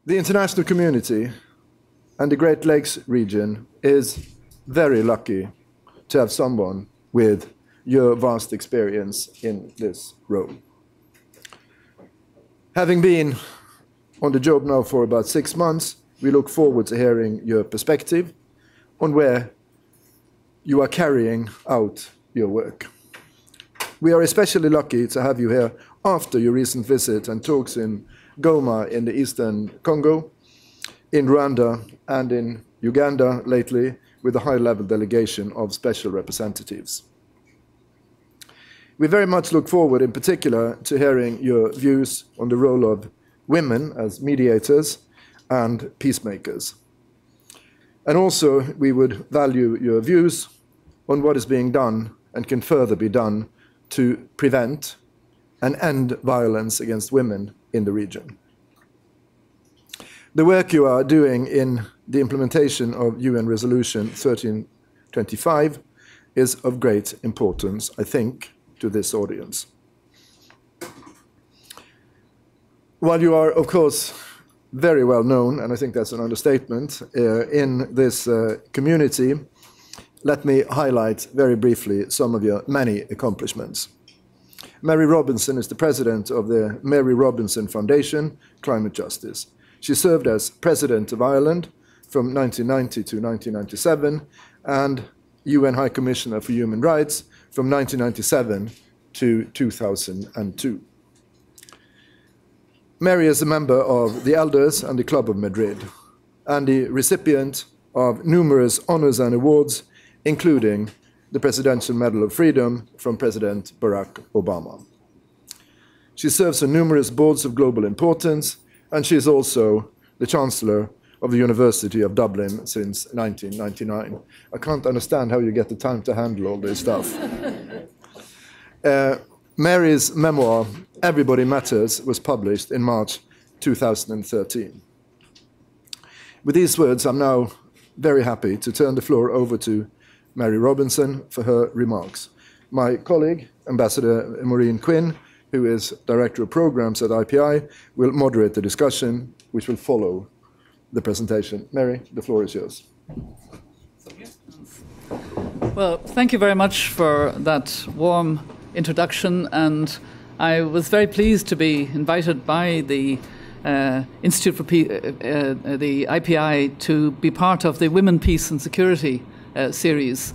The international community and the Great Lakes region is very lucky to have someone with your vast experience in this role. Having been on the job now for about 6 months, we look forward to hearing your perspective on where you are carrying out your work. We are especially lucky to have you here after your recent visit and talks in Goma in the eastern Congo, in Rwanda and in Uganda lately with a high-level delegation of special representatives. We very much look forward in particular to hearing your views on the role of women as mediators and peacemakers. And also we would value your views on what is being done and can further be done to prevent and end violence against women in the region. The work you are doing in the implementation of UN Resolution 1325 is of great importance, I think, to this audience. While you are, of course, very well known, and I think that's an understatement, in this community, let me highlight very briefly some of your many accomplishments. Mary Robinson is the president of the Mary Robinson Foundation, Climate Justice. She served as President of Ireland from 1990 to 1997 and UN High Commissioner for Human Rights from 1997 to 2002. Mary is a member of the Elders and the Club of Madrid and the recipient of numerous honors and awards, including the Presidential Medal of Freedom from President Barack Obama. She serves on numerous boards of global importance, and she is also the Chancellor of the University of Dublin since 1999. I can't understand how you get the time to handle all this stuff. Mary's memoir, Everybody Matters, was published in March 2013. With these words, I'm now very happy to turn the floor over to Mary Robinson for her remarks. My colleague, Ambassador Maureen Quinn, who is Director of Programs at IPI, will moderate the discussion, which will follow the presentation. Mary, the floor is yours. Well, thank you very much for that warm introduction, and I was very pleased to be invited by the Institute for the IPI to be part of the Women, Peace and Security series,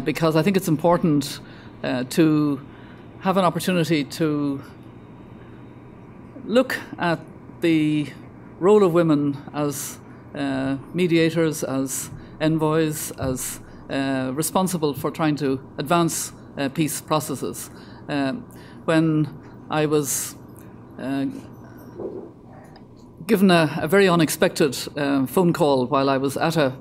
because I think it's important to have an opportunity to look at the role of women as mediators, as envoys, as responsible for trying to advance peace processes. When I was given a very unexpected phone call while I was at a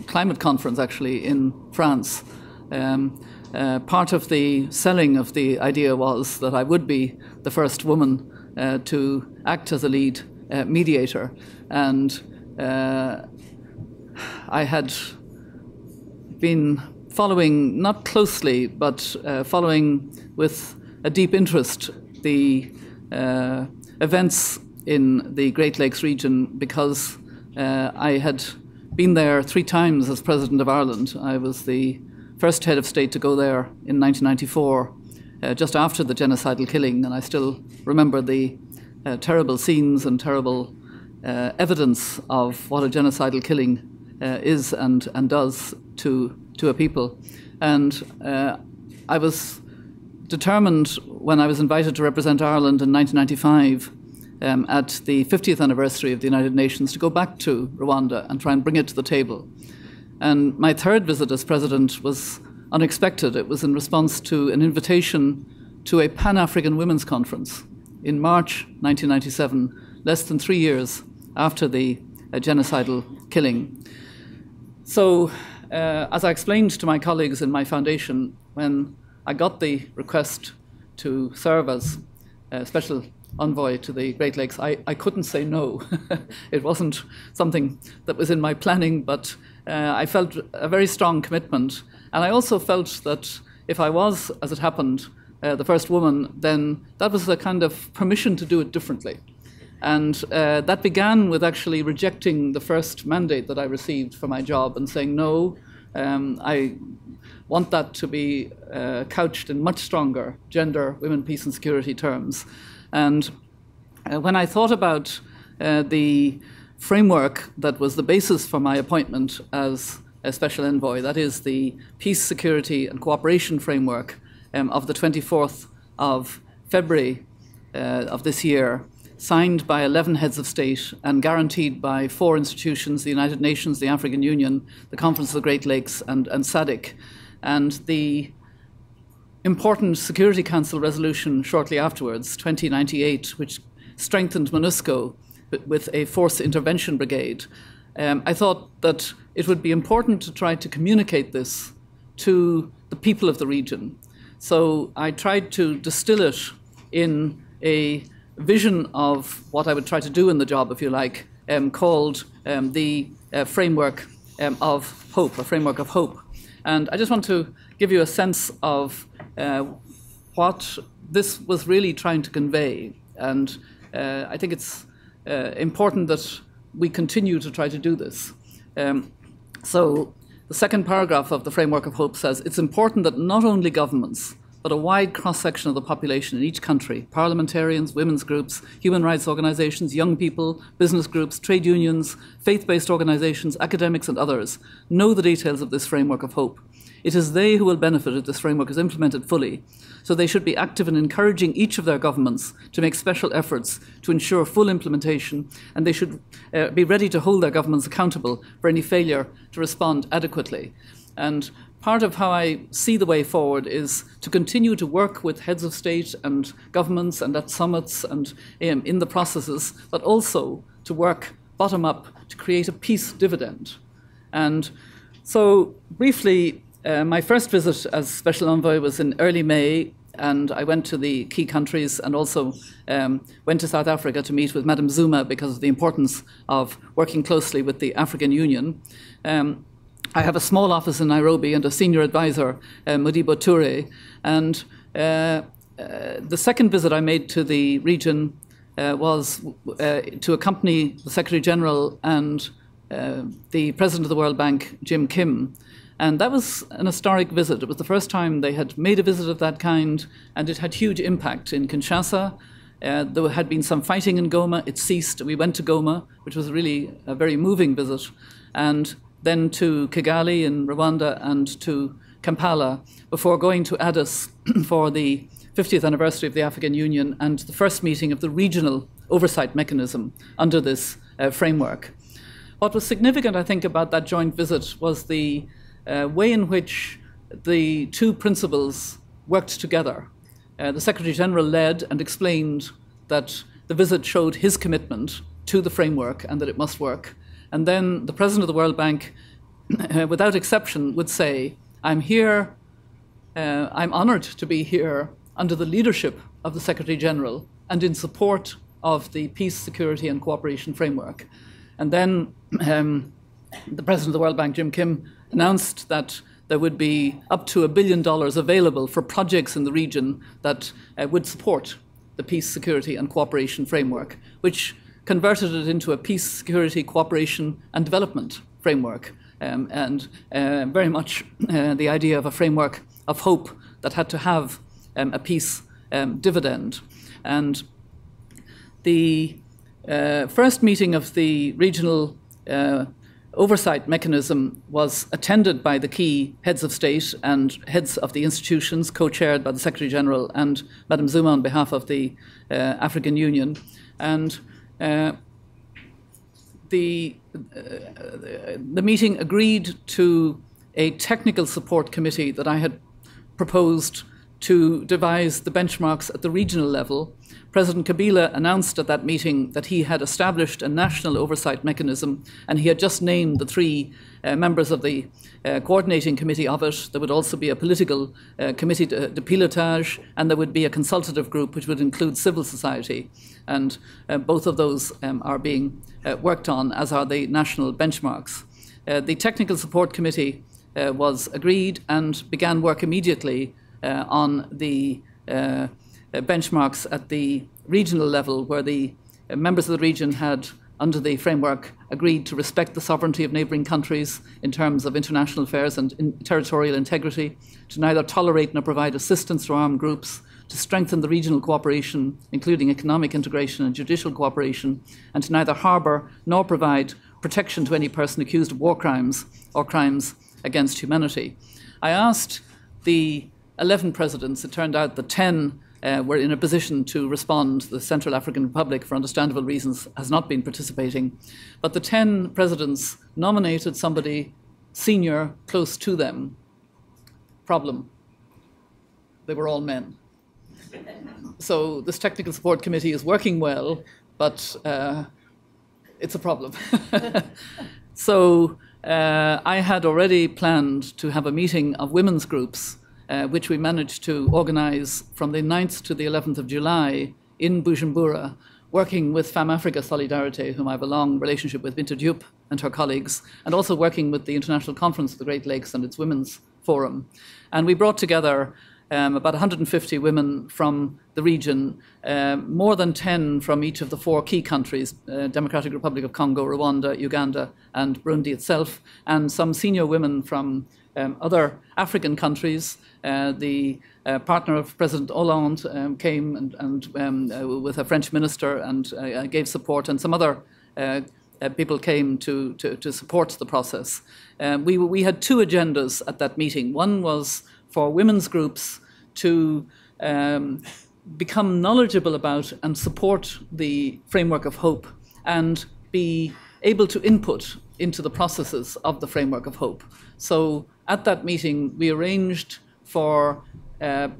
climate conference actually in France, part of the selling of the idea was that I would be the first woman to act as a lead mediator, and I had been following, not closely, but following with a deep interest the events in the Great Lakes region, because I had been there 3 times as President of Ireland. I was the first head of state to go there in 1994, just after the genocidal killing, and I still remember the terrible scenes and terrible evidence of what a genocidal killing is and does to a people. And I was determined, when I was invited to represent Ireland in 1995 at the 50th anniversary of the United Nations, to go back to Rwanda and try and bring it to the table. And my 3rd visit as president was unexpected. It was in response to an invitation to a Pan-African Women's Conference in March 1997, less than 3 years after the genocidal killing. So, as I explained to my colleagues in my foundation, when I got the request to serve as Special Envoy to the Great Lakes, I couldn't say no. It wasn't something that was in my planning, but I felt a very strong commitment. And I also felt that if I was, as it happened, the first woman, then that was a kind of permission to do it differently. And that began with actually rejecting the first mandate that I received for my job and saying, no, I want that to be couched in much stronger gender, women, peace and security terms. And when I thought about the framework that was the basis for my appointment as a Special Envoy, that is the Peace, Security and Cooperation Framework of the 24th of February of this year, signed by 11 heads of state and guaranteed by 4 institutions, the United Nations, the African Union, the Conference of the Great Lakes and SADC, and the important Security Council resolution shortly afterwards, 2098, which strengthened MONUSCO with a force intervention brigade. I thought that it would be important to try to communicate this to the people of the region. So I tried to distill it in a vision of what I would try to do in the job, if you like, called the framework of hope, a framework of hope. And I just want to give you a sense of what this was really trying to convey. And I think it's important that we continue to try to do this. So the second paragraph of the Framework of Hope says, it's important that not only governments, but a wide cross-section of the population in each country, parliamentarians, women's groups, human rights organizations, young people, business groups, trade unions, faith-based organizations, academics and others, know the details of this framework of hope. It is they who will benefit if this framework is implemented fully, so they should be active in encouraging each of their governments to make special efforts to ensure full implementation, and they should be ready to hold their governments accountable for any failure to respond adequately. And part of how I see the way forward is to continue to work with heads of state and governments and at summits and in the processes, but also to work bottom up to create a peace dividend. And so briefly, my first visit as Special Envoy was in early May, and I went to the key countries and also went to South Africa to meet with Madam Zuma because of the importance of working closely with the African Union. I have a small office in Nairobi and a senior advisor, Modibo Toure. And the second visit I made to the region was to accompany the Secretary General and the President of the World Bank, Jim Kim. And that was an historic visit. It was the first time they had made a visit of that kind, and it had huge impact in Kinshasa. There had been some fighting in Goma. It ceased. We went to Goma, which was really a very moving visit. And then to Kigali in Rwanda and to Kampala before going to Addis for the 50th anniversary of the African Union and the first meeting of the regional oversight mechanism under this framework. What was significant, I think, about that joint visit was the way in which the two principles worked together. The Secretary General led and explained that the visit showed his commitment to the framework and that it must work. And then the President of the World Bank, without exception, would say, I'm here, I'm honored to be here under the leadership of the Secretary General and in support of the Peace, Security and Cooperation Framework. And then the President of the World Bank, Jim Kim, announced that there would be up to $1 billion available for projects in the region that would support the Peace, Security and Cooperation Framework, which converted it into a peace, security, cooperation and development framework, and very much the idea of a framework of hope that had to have a peace dividend. And the first meeting of the regional oversight mechanism was attended by the key heads of state and heads of the institutions, co-chaired by the Secretary General and Madam Zuma on behalf of the African Union. And the meeting agreed to a technical support committee that I had proposed to devise the benchmarks at the regional level. President Kabila announced at that meeting that he had established a national oversight mechanism, and he had just named the 3 members of the coordinating committee of it. There would also be a political committee de pilotage, and there would be a consultative group which would include civil society. And both of those are being worked on, as are the national benchmarks. The technical support committee was agreed and began work immediately on the benchmarks at the regional level, where the members of the region had, under the framework, agreed to respect the sovereignty of neighbouring countries in terms of international affairs and territorial integrity, to neither tolerate nor provide assistance to armed groups, to strengthen the regional cooperation, including economic integration and judicial cooperation, and to neither harbour nor provide protection to any person accused of war crimes or crimes against humanity. I asked the 11 presidents. It turned out that 10 were in a position to respond. The Central African Republic, for understandable reasons, has not been participating. But the 10 presidents nominated somebody senior, close to them. Problem: they were all men. So this technical support committee is working well, but it's a problem. So I had already planned to have a meeting of women's groups, which we managed to organise from the 9th to the 11th of July in Bujumbura, working with Femme Africa Solidarité, whom I have a long relationship with, Binta Diop and her colleagues, and also working with the International Conference of the Great Lakes and its Women's Forum. And we brought together about 150 women from the region, more than 10 from each of the 4 key countries, Democratic Republic of Congo, Rwanda, Uganda, and Burundi itself, and some senior women from other African countries. The partner of President Hollande came and with a French minister and gave support, and some other people came to support the process. We had 2 agendas at that meeting. One was for women's groups to become knowledgeable about and support the framework of hope and be able to input into the processes of the framework of hope. So at that meeting, we arranged for not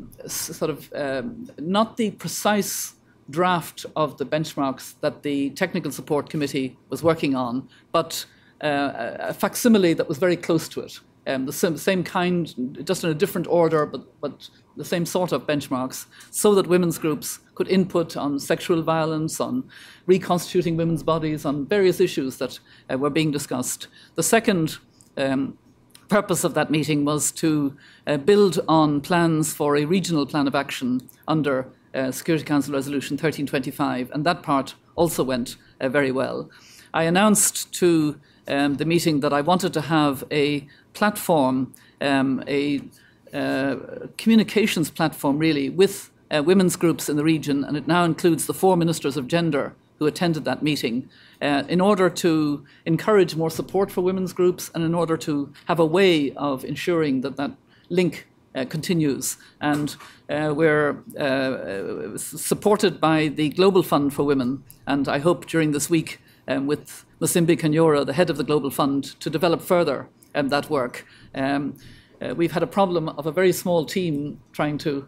the precise draft of the benchmarks that the Technical Support Committee was working on, but a facsimile that was very close to it. The same kind, just in a different order, but the same sort of benchmarks, so that women's groups could input on sexual violence, on reconstituting women's bodies, on various issues that were being discussed. The second purpose of that meeting was to build on plans for a regional plan of action under Security Council Resolution 1325, and that part also went very well. I announced to the meeting that I wanted to have a platform, a communications platform really, with women's groups in the region, and it now includes the 4 ministers of gender who attended that meeting, in order to encourage more support for women's groups and in order to have a way of ensuring that that link continues. And we're supported by the Global Fund for Women, and I hope during this week with Musimbi Kanyora, the head of the Global Fund, to develop further that work. We've had a problem of a very small team trying to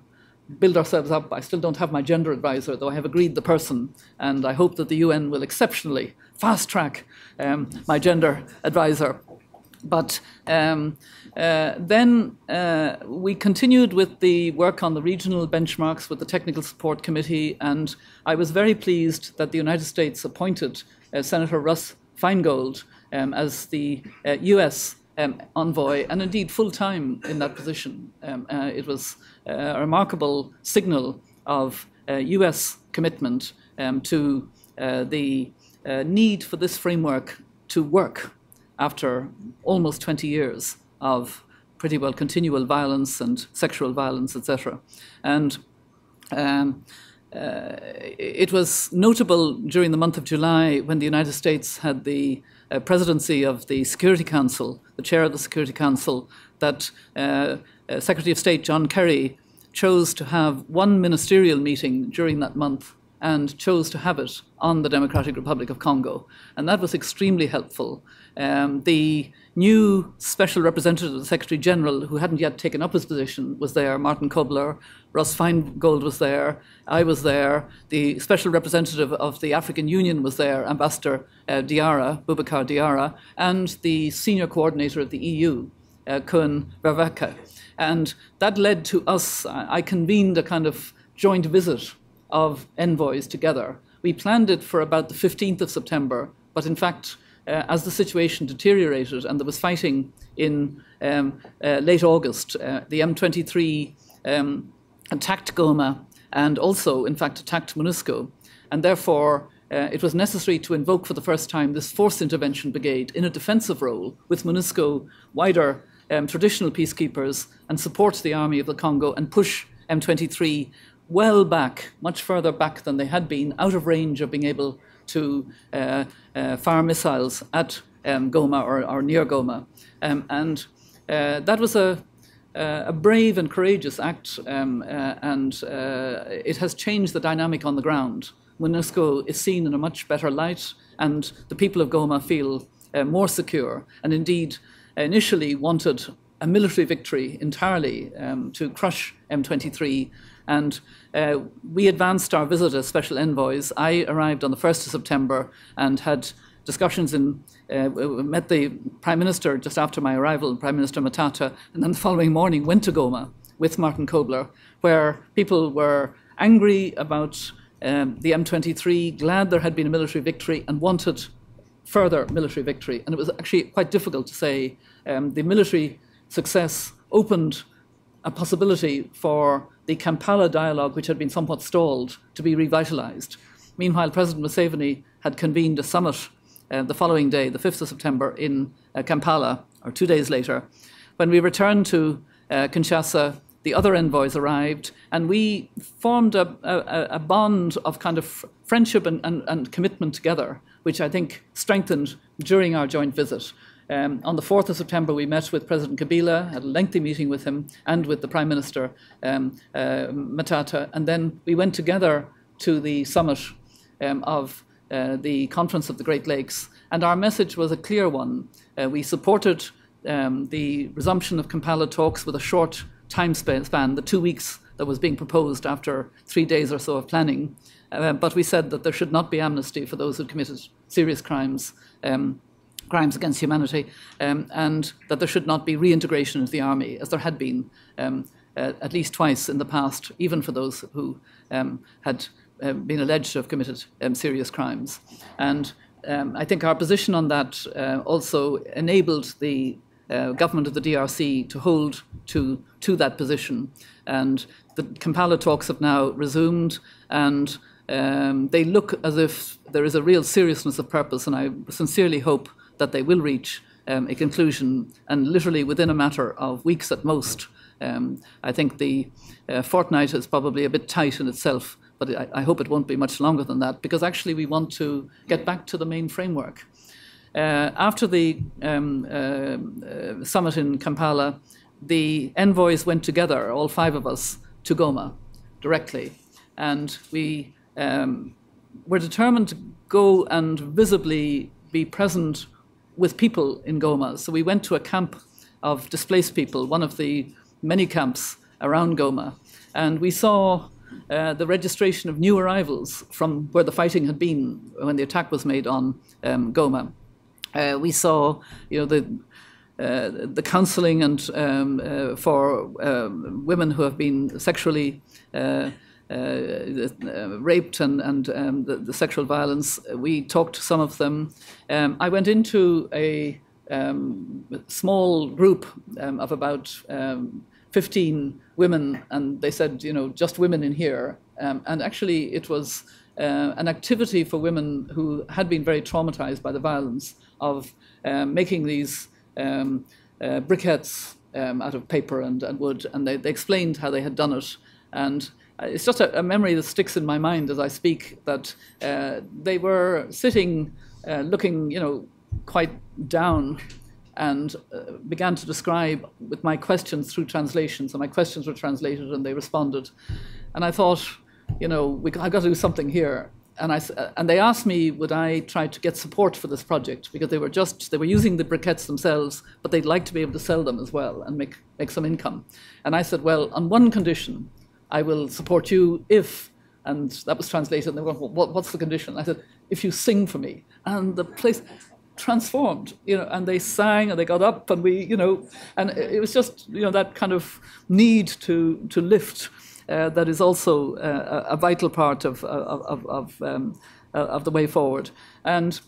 build ourselves up. I still don't have my gender advisor, though I have agreed the person, and I hope that the UN will exceptionally fast-track my gender advisor. But then we continued with the work on the regional benchmarks with the Technical Support Committee, and I was very pleased that the United States appointed Senator Russ Feingold as the US envoy, and indeed full-time in that position. It was a remarkable signal of US commitment to the need for this framework to work after almost 20 years of pretty well continual violence and sexual violence, etc. And it was notable during the month of July when the United States had the presidency of the Security Council, the chair of the Security Council, that Secretary of State John Kerry chose to have one ministerial meeting during that month and chose to have it on the Democratic Republic of Congo. And that was extremely helpful. The new special representative of the Secretary General, who hadn't yet taken up his position, was there, Martin Kobler. Russ Feingold was there, I was there, the special representative of the African Union was there, Ambassador Boubacar Diarra, and the senior coordinator of the EU, Koen Verweke. And that led to us, I convened a kind of joint visit of envoys together. We planned it for about the 15th of September, but in fact, as the situation deteriorated and there was fighting in late August, the M23 attacked Goma and also, in fact, attacked MONUSCO. And therefore, it was necessary to invoke for the first time this forced intervention brigade in a defensive role with MONUSCO, wider traditional peacekeepers, and support the Army of the Congo and push M23 well back, much further back than they had been, out of range of being able to fire missiles at Goma or near Goma. And that was a brave and courageous act, and it has changed the dynamic on the ground. MONUSCO is seen in a much better light, and the people of Goma feel more secure, and indeed initially wanted a military victory entirely to crush M23. And we advanced our visit as special envoys. I arrived on the 1st of September and had discussions met the Prime Minister just after my arrival, Prime Minister Matata, and then the following morning went to Goma with Martin Kobler, where people were angry about the M23, glad there had been a military victory and wanted further military victory. And it was actually quite difficult to say. The military success opened a possibility for the Kampala dialogue, which had been somewhat stalled, to be revitalized. Meanwhile, President Museveni had convened a summit the following day, the 5th of September, in Kampala, or 2 days later. When we returned to Kinshasa, the other envoys arrived, and we formed a bond of kind of friendship and commitment together, which I think strengthened during our joint visit. On the 4th of September, we met with President Kabila, had a lengthy meeting with him and with the Prime Minister, Matata, and then we went together to the summit of the Conference of the Great Lakes, and our message was a clear one. We supported the resumption of Kampala talks with a short time span, the 2 weeks that was being proposed after 3 days or so of planning, but we said that there should not be amnesty for those who committed serious crimes, crimes against humanity, and that there should not be reintegration into the army, as there had been at least twice in the past, even for those who had been alleged to have committed serious crimes. And I think our position on that also enabled the government of the DRC to hold to that position. And the Kampala talks have now resumed, and they look as if there is a real seriousness of purpose, and I sincerely hope that they will reach a conclusion, and literally within a matter of weeks at most. I think the fortnight is probably a bit tight in itself, but I hope it won't be much longer than that, because actually we want to get back to the main framework. After the summit in Kampala, the envoys went together, all 5 of us, to Goma directly. And we were determined to go and visibly be present with people in Goma. So we went to a camp of displaced people, one of the many camps around Goma. And we saw the registration of new arrivals from where the fighting had been when the attack was made on Goma. We saw, the counselling and for women who have been sexually raped and the sexual violence. We talked to some of them. I went into a small group of about 15 women, and they said, just women in here. And actually, it was an activity for women who had been very traumatized by the violence of making these briquettes out of paper and wood, and they explained how they had done it. And it's just a memory that sticks in my mind as I speak, that they were sitting looking, quite down, and began to describe with my questions through translation. So my questions were translated and they responded. And I thought, I've got to do something here. And they asked me, would I try to get support for this project, because they were using the briquettes themselves, but they'd like to be able to sell them as well and make some income. And I said, well, on one condition, I will support you if, and that was translated, and they were, what's the condition? I said, if you sing for me. And the place transformed, and they sang and they got up, and and it was just, that kind of need to lift that is also a vital part of the way forward. And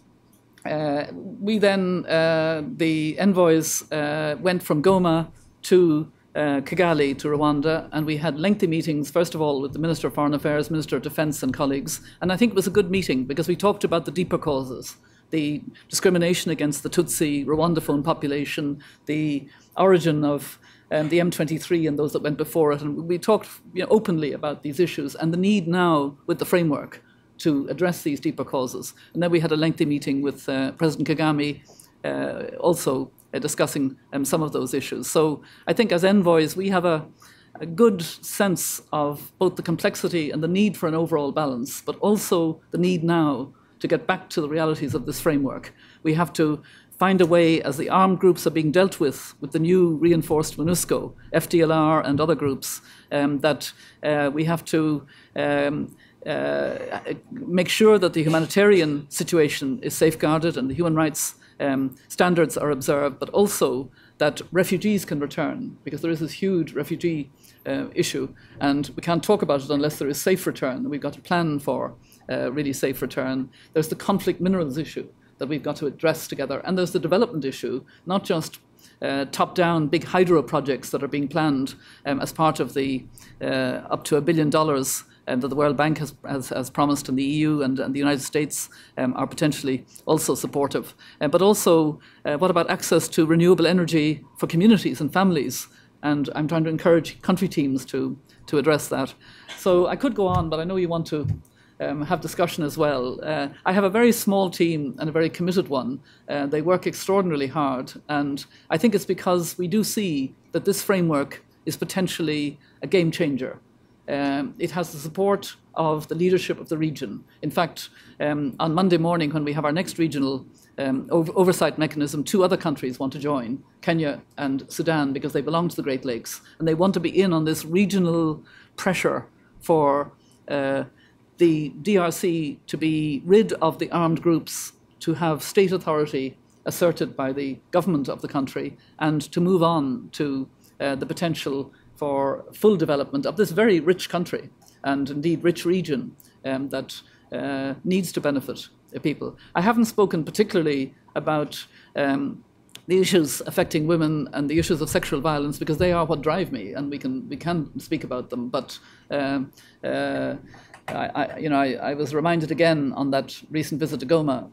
we then, the envoys went from Goma to Kigali to Rwanda, and we had lengthy meetings, first of all with the Minister of Foreign Affairs, Minister of Defence and colleagues, and I think it was a good meeting because we talked about the deeper causes, the discrimination against the Tutsi Rwandophone population, the origin of the M23 and those that went before it, and we talked openly about these issues and the need now with the framework to address these deeper causes. And then we had a lengthy meeting with President Kagame, also discussing some of those issues. So I think as envoys, we have a good sense of both the complexity and the need for an overall balance, but also the need now to get back to the realities of this framework. We have to find a way, as the armed groups are being dealt with the new reinforced MONUSCO, FDLR and other groups, that we have to make sure that the humanitarian situation is safeguarded and the human rights standards are observed, but also that refugees can return, because there is this huge refugee issue, and we can't talk about it unless there is safe return. We've got to plan for really safe return. There's the conflict minerals issue that we've got to address together, and there's the development issue, not just top-down big hydro projects that are being planned as part of the up to $1 billion that the World Bank has promised, and the EU and the United States are potentially also supportive. But also, what about access to renewable energy for communities and families? And I'm trying to encourage country teams to address that. So I could go on, but I know you want to have discussion as well. I have a very small team and a very committed one. They work extraordinarily hard, and I think it's because we do see that this framework is potentially a game changer. It has the support of the leadership of the region. In fact, on Monday morning, when we have our next regional oversight mechanism, 2 other countries want to join, Kenya and Sudan, because they belong to the Great Lakes, and they want to be in on this regional pressure for the DRC to be rid of the armed groups, to have state authority asserted by the government of the country, and to move on to the potential for full development of this very rich country and indeed rich region that needs to benefit people. I haven't spoken particularly about the issues affecting women and the issues of sexual violence, because they are what drive me, and we can speak about them. But I was reminded again on that recent visit to Goma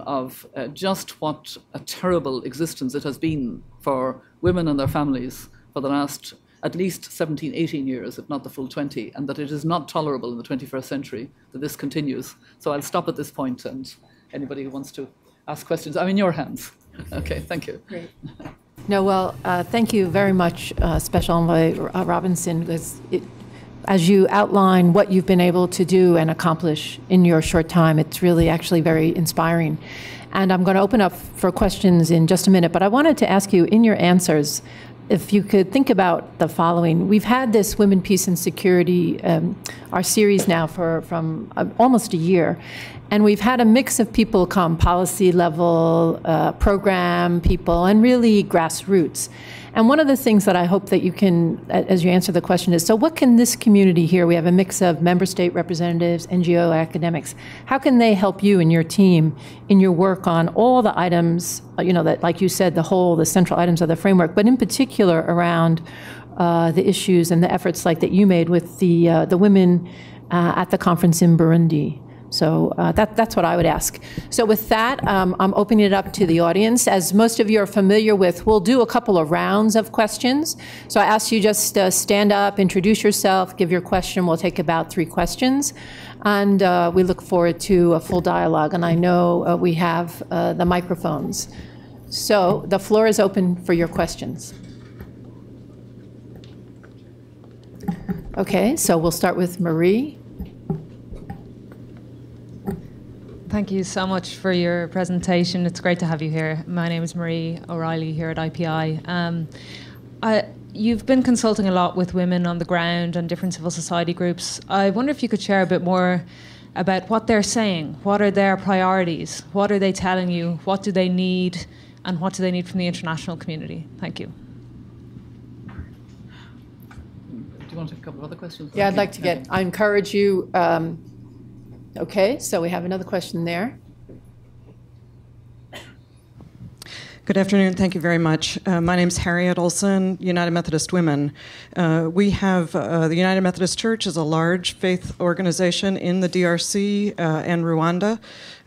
of just what a terrible existence it has been for women and their families for the last at least 17, 18 years, if not the full 20, and that it is not tolerable in the 21st century that this continues. So I'll stop at this point, and anybody who wants to ask questions, I'm in your hands. Okay, thank you. Great. No, well, thank you very much, Special Envoy Robinson, because as you outline what you've been able to do and accomplish in your short time, it's really actually very inspiring. And I'm going to open up for questions in just a minute, but I wanted to ask you, in your answers, if you could think about the following. We've had this Women, Peace and Security, our series now from almost a year, and we've had a mix of people come, policy level, program people, and really grassroots. And one of the things that I hope that you can, as you answer the question, is, so what can this community here, we have a mix of member state representatives, NGO academics, how can they help you and your team in your work on all the items, that, like you said, the central items of the framework, but in particular around the issues and the efforts like that you made with the women at the conference in Burundi? So that's what I would ask. So with that, I'm opening it up to the audience. As most of you are familiar with, we'll do a couple of rounds of questions. So I ask you just stand up, introduce yourself, give your question. We'll take about 3 questions. And we look forward to a full dialogue. And I know we have the microphones. So the floor is open for your questions. Okay, so we'll start with Marie. Thank you so much for your presentation. It's great to have you here. My name is Marie O'Reilly here at IPI. You've been consulting a lot with women on the ground and different civil society groups. I wonder if you could share a bit more about what they're saying. What are their priorities? What are they telling you? What do they need? And what do they need from the international community? Thank you. Do you want to take a couple of other questions? Yeah, I'd like to get, I encourage you. Okay, so we have another question there. Good afternoon. Thank you very much. My name is Harriet Olson, United Methodist Women. We have the United Methodist Church is a large faith organization in the DRC and Rwanda.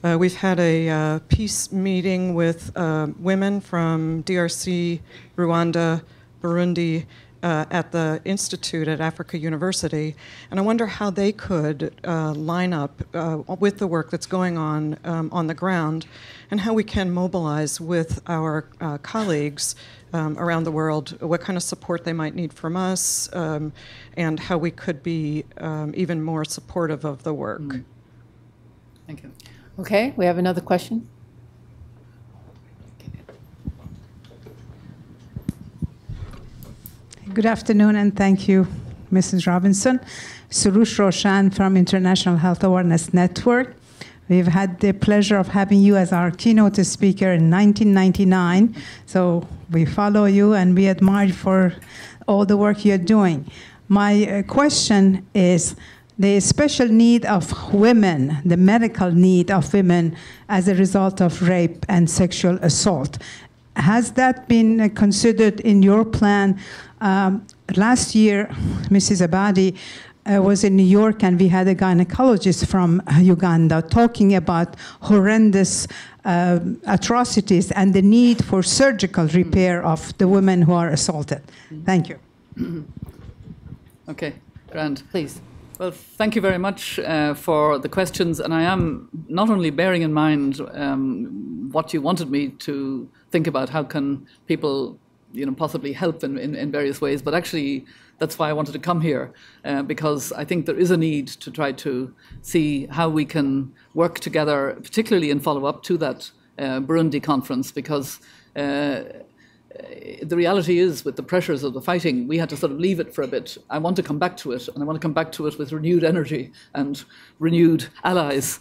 We've had a peace meeting with women from DRC, Rwanda, Burundi, at the Institute at Africa University, and I wonder how they could line up with the work that's going on the ground, and how we can mobilize with our colleagues around the world, what kind of support they might need from us, and how we could be even more supportive of the work. Thank you. Okay, we have another question. Good afternoon, and thank you, Mrs. Robinson. Surush Roshan from International Health Awareness Network. We've had the pleasure of having you as our keynote speaker in 1999. So we follow you and we admire you for all the work you're doing. My question is the special need of women, the medical need of women as a result of rape and sexual assault. Has that been considered in your plan? Last year, Mrs. Abadi was in New York, and we had a gynecologist from Uganda talking about horrendous atrocities and the need for surgical repair of the women who are assaulted. Thank you. Okay, grand. Please. Well, thank you very much for the questions, and I am not only bearing in mind what you wanted me to think about, how can people, possibly help in various ways, but actually that's why I wanted to come here, because I think there is a need to try to see how we can work together, particularly in follow-up to that Burundi conference, because the reality is, with the pressures of the fighting, we had to sort of leave it for a bit. I want to come back to it, and I want to come back to it with renewed energy and renewed allies.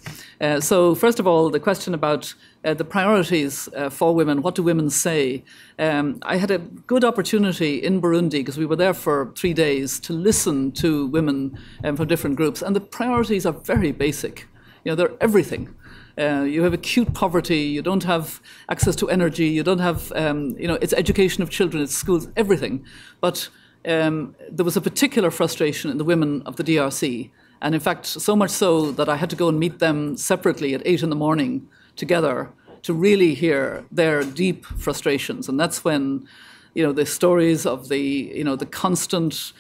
So first of all, the question about the priorities for women, what do women say? I had a good opportunity in Burundi, because we were there for 3 days, to listen to women from different groups, and the priorities are very basic. They're everything. You have acute poverty, you don't have access to energy, you don't have, it's education of children, it's schools, everything. But there was a particular frustration in the women of the DRC. And in fact, so much so that I had to go and meet them separately at 8 in the morning together to really hear their deep frustrations. And that's when the stories of the constant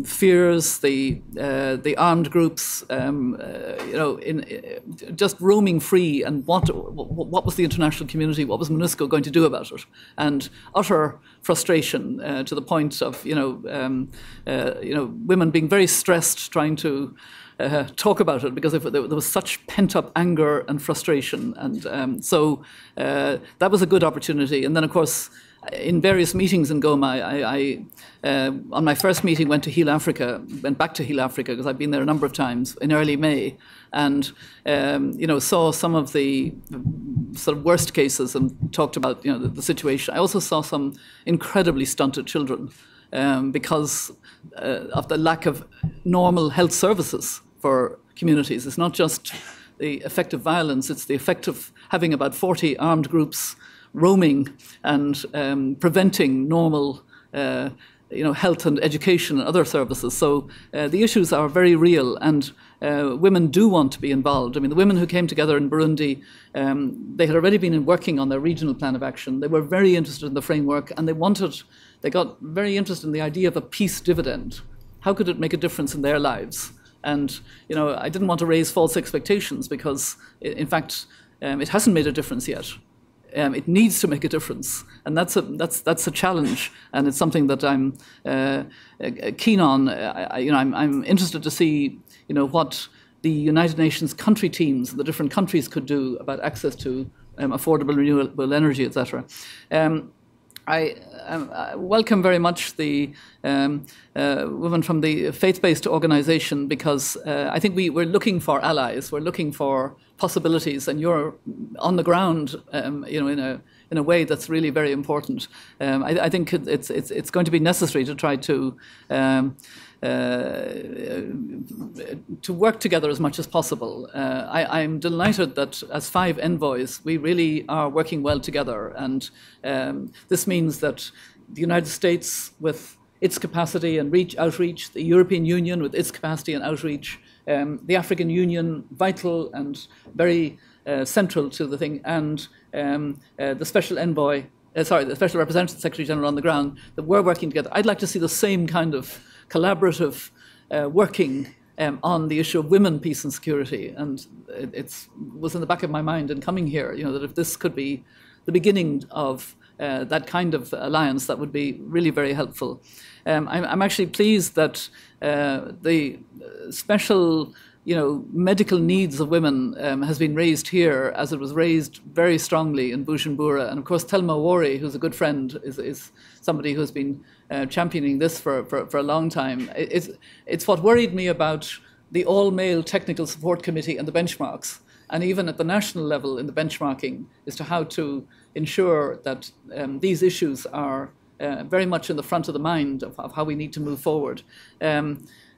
fears, the armed groups, just roaming free, and what was the international community, what was MONUSCO going to do about it, and utter frustration to the point of women being very stressed trying to talk about it, because there was such pent-up anger and frustration, and so that was a good opportunity. And then, of course, in various meetings in Goma, I on my first meeting went back to Heal Africa, because I've been there a number of times in early May, and saw some of the sort of worst cases and talked about the situation. I also saw some incredibly stunted children because of the lack of normal health services for communities. It's not just the effect of violence, it's the effect of having about 40 armed groups roaming and preventing normal health and education and other services. So the issues are very real, and women do want to be involved. I mean, the women who came together in Burundi, they had already been working on their regional plan of action. They were very interested in the framework, and they got very interested in the idea of a peace dividend. How could it make a difference in their lives? And I didn't want to raise false expectations, because in fact it hasn't made a difference yet. It needs to make a difference, and that's a challenge, and it's something that I'm keen on. I'm interested to see what the United Nations country teams, the different countries, could do about access to affordable renewable energy, etc. I welcome very much the women from the faith-based organisation, because I think we're looking for allies, we're looking for possibilities, and you're on the ground, in a way that's really very important. I think it's going to be necessary to try to to work together as much as possible. I'm delighted that as 5 envoys, we really are working well together. And this means that the United States, with its capacity and outreach, the European Union with its capacity and outreach, the African Union, vital and very central to the thing, and the Special Envoy, the Special Representative Secretary General on the ground, that we're working together. I'd like to see the same kind of collaborative working on the issue of women, peace and security. And it was in the back of my mind in coming here, that if this could be the beginning of that kind of alliance, that would be really very helpful. I'm actually pleased that the special medical needs of women has been raised here, as it was raised very strongly in Bujumbura. And of course, Thelma Wari, who's a good friend, is somebody who's been championing this for a long time. It's what worried me about the all-male technical support committee and the benchmarks, and even at the national level in the benchmarking, as to how to ensure that these issues are very much in the front of the mind of how we need to move forward.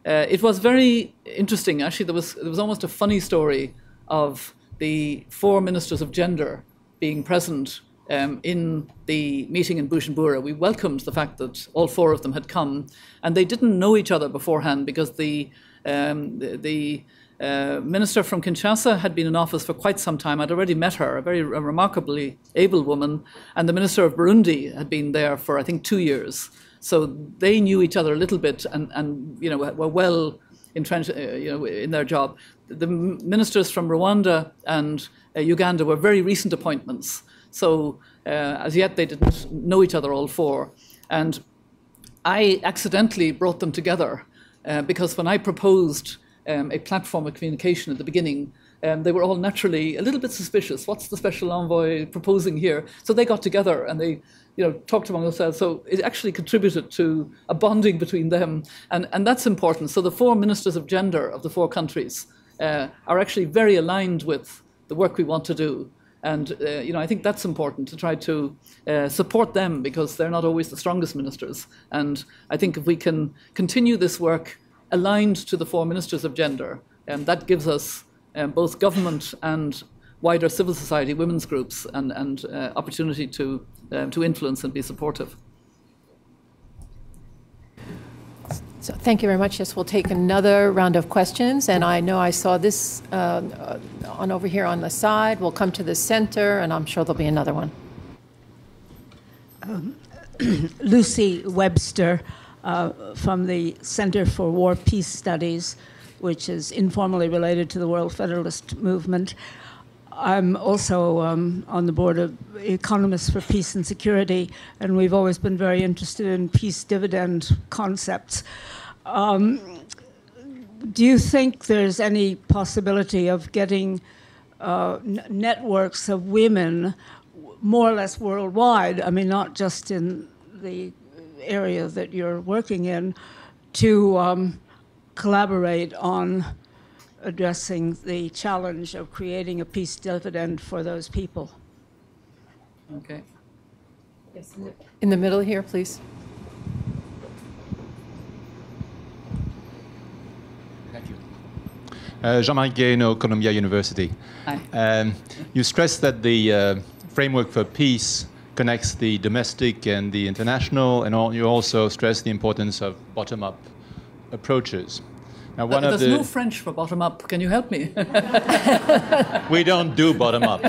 It was very interesting. Actually, there was almost a funny story of the 4 ministers of gender being present in the meeting in Bujumbura. We welcomed the fact that all 4 of them had come, and they didn't know each other beforehand, because the minister from Kinshasa had been in office for quite some time. I'd already met her, a remarkably able woman, and the minister of Burundi had been there for, I think, 2 years. So they knew each other a little bit, and were well entrenched, in their job. The ministers from Rwanda and Uganda were very recent appointments. So as yet they didn't know each other, all 4. And I accidentally brought them together because when I proposed a platform of communication at the beginning, they were all naturally a little bit suspicious. What's the Special Envoy proposing here? So they got together and they talked among themselves. So it actually contributed to a bonding between them. And that's important. So the 4 ministers of gender of the 4 countries are actually very aligned with the work we want to do. And I think that's important, to try to support them, because they're not always the strongest ministers. And I think if we can continue this work aligned to the 4 ministers of gender, that gives us both government and wider civil society, women's groups, and opportunity to influence and be supportive. So thank you very much. Yes, we'll take another round of questions. And I know I saw this on over here on the side. We'll come to the center, and I'm sure there'll be another one. Lucy Webster from the Center for War Peace Studies, which is informally related to the World Federalist Movement. I'm also on the board of Economists for Peace and Security, and we've always been very interested in peace dividend concepts. Do you think there's any possibility of getting networks of women more or less worldwide, I mean, not just in the area that you're working in, to collaborate on addressing the challenge of creating a peace dividend for those people? Okay. Yes, in the middle here, please. Thank you. Jean-Marie Guéhenno, Columbia University. Hi. You stressed that the framework for peace connects the domestic and the international, and you also stress the importance of bottom-up approaches. Now, there's no French for bottom-up. Can you help me? We don't do bottom-up.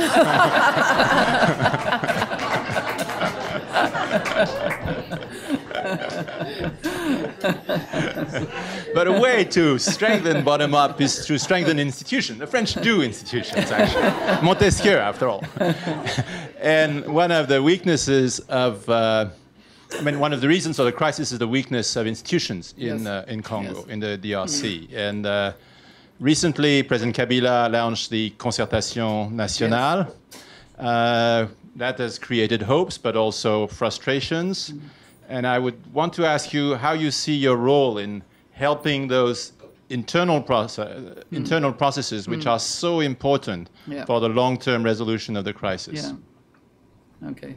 But a way to strengthen bottom-up is to strengthen institutions. The French do institutions, actually. Montesquieu, after all. And one of the weaknesses of, one of the reasons for the crisis is the weakness of institutions in Congo, in the DRC. And recently, President Kabila launched the Concertation Nationale. That has created hopes, but also frustrations. And I would want to ask you how you see your role in helping those internal processes, which are so important for the long-term resolution of the crisis. Yeah. Okay.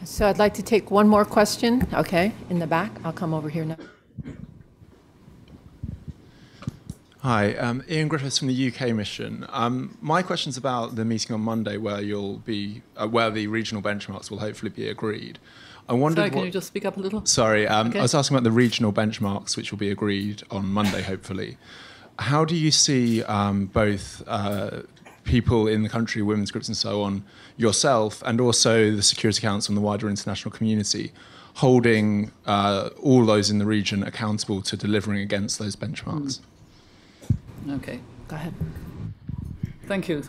So I'd like to take one more question. Okay, in the back. I'll come over here now. Hi, Ian Griffiths from the UK mission. My question's about the meeting on Monday where you'll be, where the regional benchmarks will hopefully be agreed. I wondered Sorry, can you just speak up a little? Sorry, Okay. I was asking about the regional benchmarks which will be agreed on Monday, hopefully. How do you see both people in the country, women's groups and so on, yourself, and also the Security Council and the wider international community, holding all those in the region accountable to delivering against those benchmarks? Okay. Go ahead. Thank you.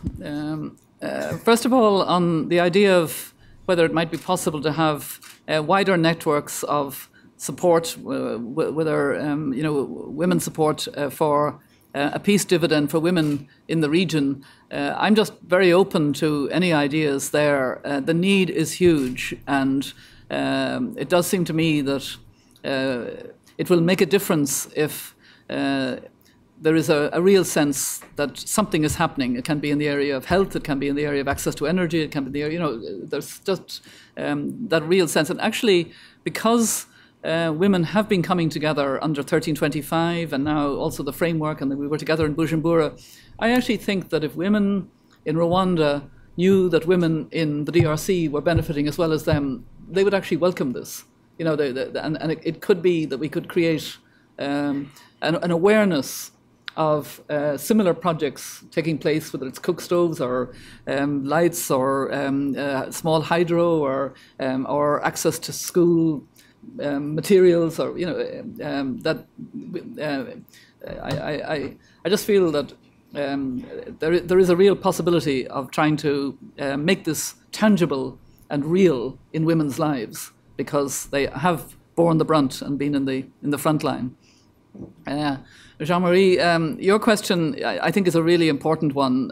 First of all, on the idea of whether it might be possible to have wider networks of support, whether women's support for a peace dividend for women in the region, I'm just very open to any ideas there. The need is huge, and it does seem to me that it will make a difference if there is a real sense that something is happening. It can be in the area of health, it can be in the area of access to energy, it can be in the area, there's just that real sense. And actually, because women have been coming together under 1325 and now also the framework, and we were together in Bujumbura, I actually think that if women in Rwanda knew that women in the DRC were benefiting as well as them, they would actually welcome this. And it could be that we could create an awareness of similar projects taking place, whether it's cook stoves or lights or small hydro or access to school materials, or I just feel that there is a real possibility of trying to make this tangible and real in women's lives, because they have borne the brunt and been in the front line. Jean-Marie, your question, I think, is a really important one.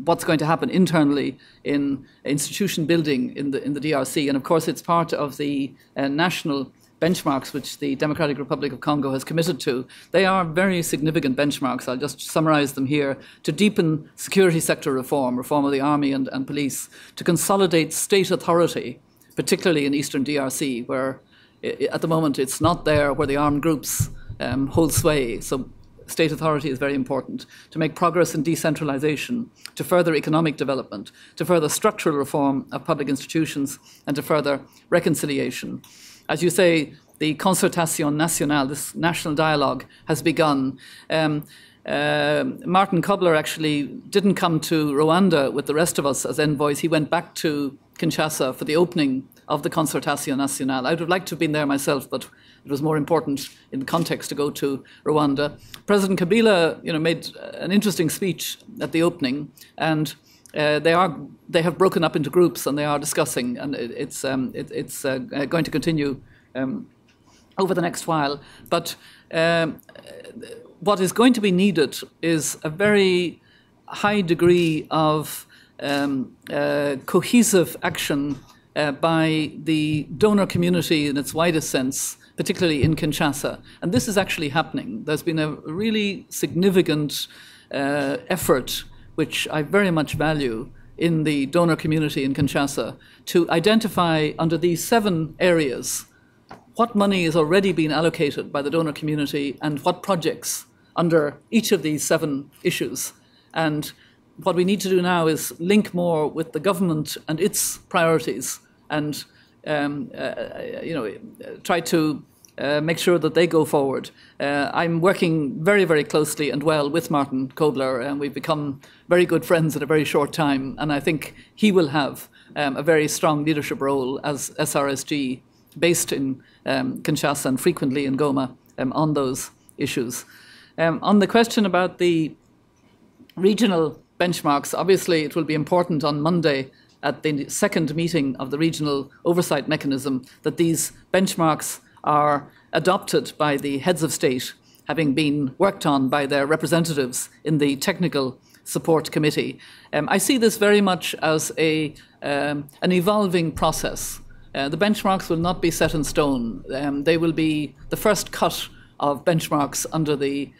What's going to happen internally in institution building in the DRC? And of course, it's part of the national benchmarks which the Democratic Republic of Congo has committed to. They are very significant benchmarks. I'll just summarize them here. To deepen security sector reform of the army and police, to consolidate state authority, particularly in eastern DRC, where at the moment it's not there, where the armed groups hold sway. So state authority is very important. To make progress in decentralization, to further economic development, to further structural reform of public institutions, and to further reconciliation. As you say, the Concertation Nationale, this national dialogue, has begun. Martin Kobler actually didn't come to Rwanda with the rest of us as envoys. He went back to Kinshasa for the opening of the Concertation Nationale. I would have liked to have been there myself, but it was more important in the context to go to Rwanda. President Kabila, made an interesting speech at the opening, and they have broken up into groups and they are discussing, and it's going to continue over the next while. But what is going to be needed is a very high degree of cohesive action by the donor community in its widest sense, particularly in Kinshasa. And this is actually happening. There's been a really significant effort, which I very much value, in the donor community in Kinshasa, to identify under these 7 areas what money is already being allocated by the donor community and what projects under each of these 7 issues. And what we need to do now is link more with the government and its priorities, and try to make sure that they go forward. I'm working very, very closely and well with Martin Kobler, and we've become very good friends in a very short time. And I think he will have a very strong leadership role as SRSG, based in Kinshasa and frequently in Goma, on those issues. On the question about the regional benchmarks, obviously it will be important on Monday at the second meeting of the regional oversight mechanism that these benchmarks are adopted by the heads of state, having been worked on by their representatives in the technical support committee. I see this very much as an evolving process. The benchmarks will not be set in stone. They will be the first cut of benchmarks under the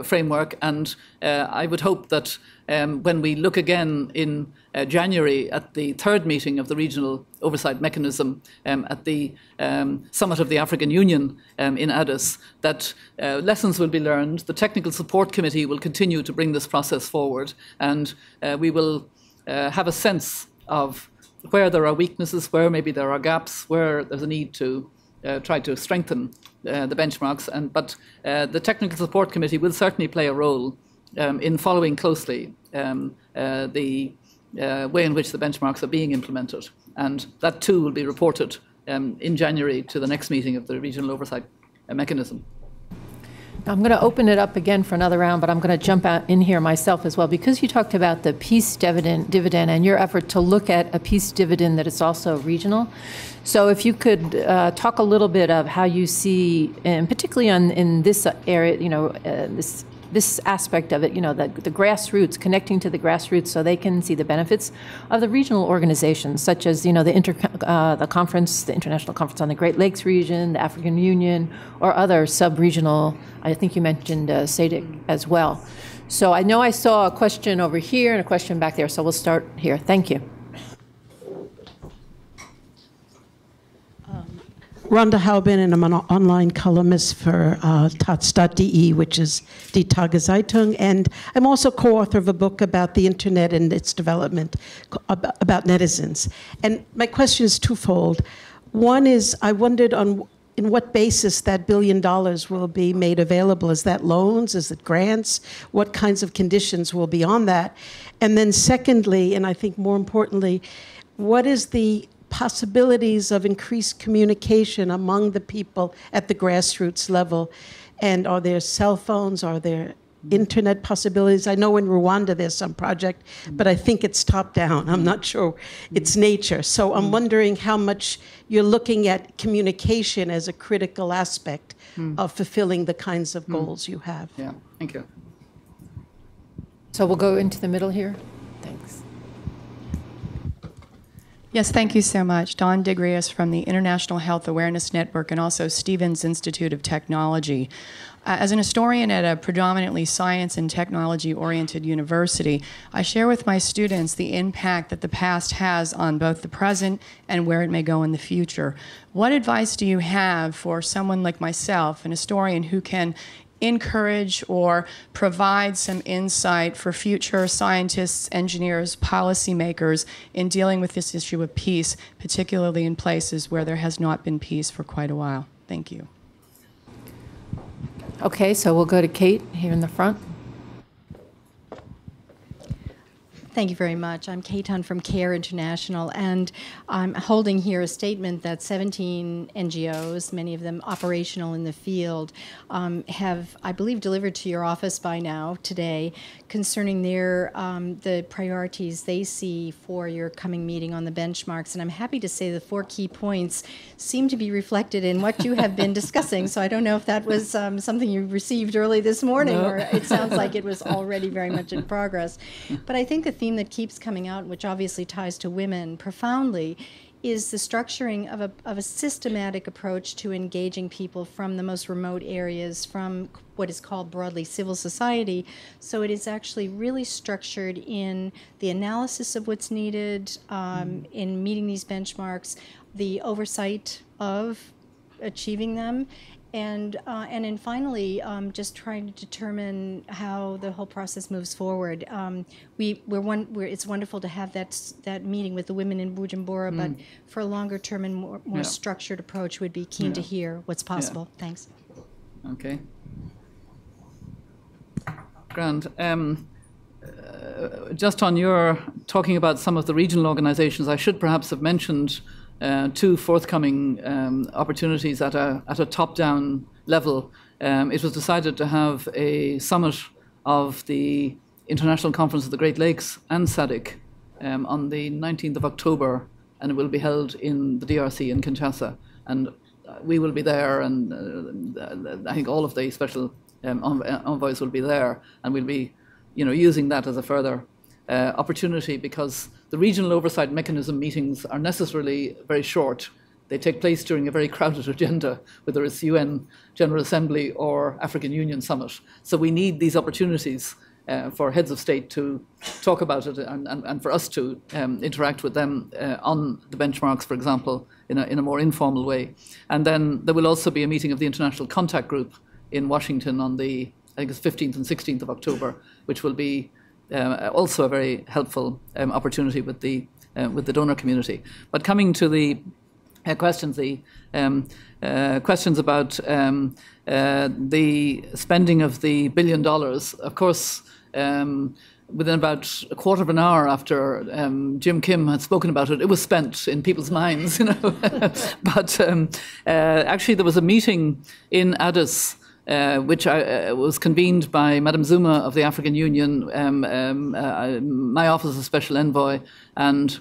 framework, and I would hope that when we look again in January at the third meeting of the Regional Oversight Mechanism at the Summit of the African Union in Addis, that lessons will be learned. The Technical Support Committee will continue to bring this process forward, and we will have a sense of where there are weaknesses, where maybe there are gaps, where there's a need to try to strengthen the benchmarks. But the Technical Support Committee will certainly play a role in following closely the way in which the benchmarks are being implemented. And that too will be reported in January to the next meeting of the Regional Oversight Mechanism. I'm going to open it up again for another round, but I'm going to jump out in here myself as well, because you talked about the peace dividend and your effort to look at a peace dividend that is also regional. So if you could talk a little bit of how you see, and particularly in this area, this aspect of it, the grassroots, connecting to the grassroots so they can see the benefits of the regional organizations, such as, the conference, the International Conference on the Great Lakes region, the African Union, or other sub-regional, I think you mentioned SADC as well. So I know I saw a question over here and a question back there, so we'll start here. Thank you. Rhonda Haubin, and I'm an online columnist for Taz.de, which is Die Tageszeitung, and I'm also co-author of a book about the internet and its development, about netizens. And my question is twofold. One is, I wondered in what basis that $1 billion will be made available. Is that loans? Is it grants? What kinds of conditions will be on that? And then secondly, and I think more importantly, what is the possibilities of increased communication among the people at the grassroots level? And are there cell phones? Are there internet possibilities? I know in Rwanda there's some project, but I think it's top down. I'm not sure its nature. So I'm wondering how much you're looking at communication as a critical aspect of fulfilling the kinds of goals you have. Yeah, thank you. So we'll go into the middle here. Thanks. Yes, thank you so much. Dawn Digrius from the International Health Awareness Network and also Stevens Institute of Technology. As an historian at a predominantly science and technology-oriented university, I share with my students the impact that the past has on both the present and where it may go in the future. What advice do you have for someone like myself, an historian who can encourage or provide some insight for future scientists, engineers, policymakers in dealing with this issue of peace, particularly in places where there has not been peace for quite a while? Thank you. Okay, so we'll go to Kate here in the front. Thank you very much. I'm Kate Hunt from CARE International, and I'm holding here a statement that 17 NGOs, many of them operational in the field, have, I believe, delivered to your office by now today concerning their the priorities they see for your coming meeting on the benchmarks. And I'm happy to say the 4 key points seem to be reflected in what you have been discussing. So I don't know if that was something you received early this morning, or it sounds like it was already very much in progress. But I think the theme that keeps coming out, which obviously ties to women profoundly, is the structuring of a systematic approach to engaging people from the most remote areas, from what is called broadly civil society. So it is actually really structured in the analysis of what's needed in meeting these benchmarks, the oversight of achieving them, and then finally, just trying to determine how the whole process moves forward. It's wonderful to have that meeting with the women in Bujumbura, but for a longer term and more structured approach, would be keen to hear what's possible. Thanks. Okay. Grand. Just on your talking about some of the regional organizations, I should perhaps have mentioned 2 forthcoming opportunities at a top-down level. It was decided to have a summit of the International Conference of the Great Lakes and SADC on the 19th of October, and it will be held in the DRC in Kinshasa. And we will be there, and I think all of the special envoys will be there, and we'll be, using that as a further opportunity, because the regional oversight mechanism meetings are necessarily very short. they take place during a very crowded agenda, whether it's UN General Assembly or African Union Summit. So we need these opportunities for heads of state to talk about it and for us to interact with them on the benchmarks, for example, in a more informal way. And then there will also be a meeting of the International Contact Group in Washington on the, I think it's 15th and 16th of October, which will be also a very helpful opportunity with the donor community. But coming to the questions, questions about the spending of the $1 billion, of course, within about a quarter of an hour after Jim Kim had spoken about it, it was spent in people's minds, you know. But actually, there was a meeting in Addis, which was convened by Madam Zuma of the African Union, my office as Special Envoy, and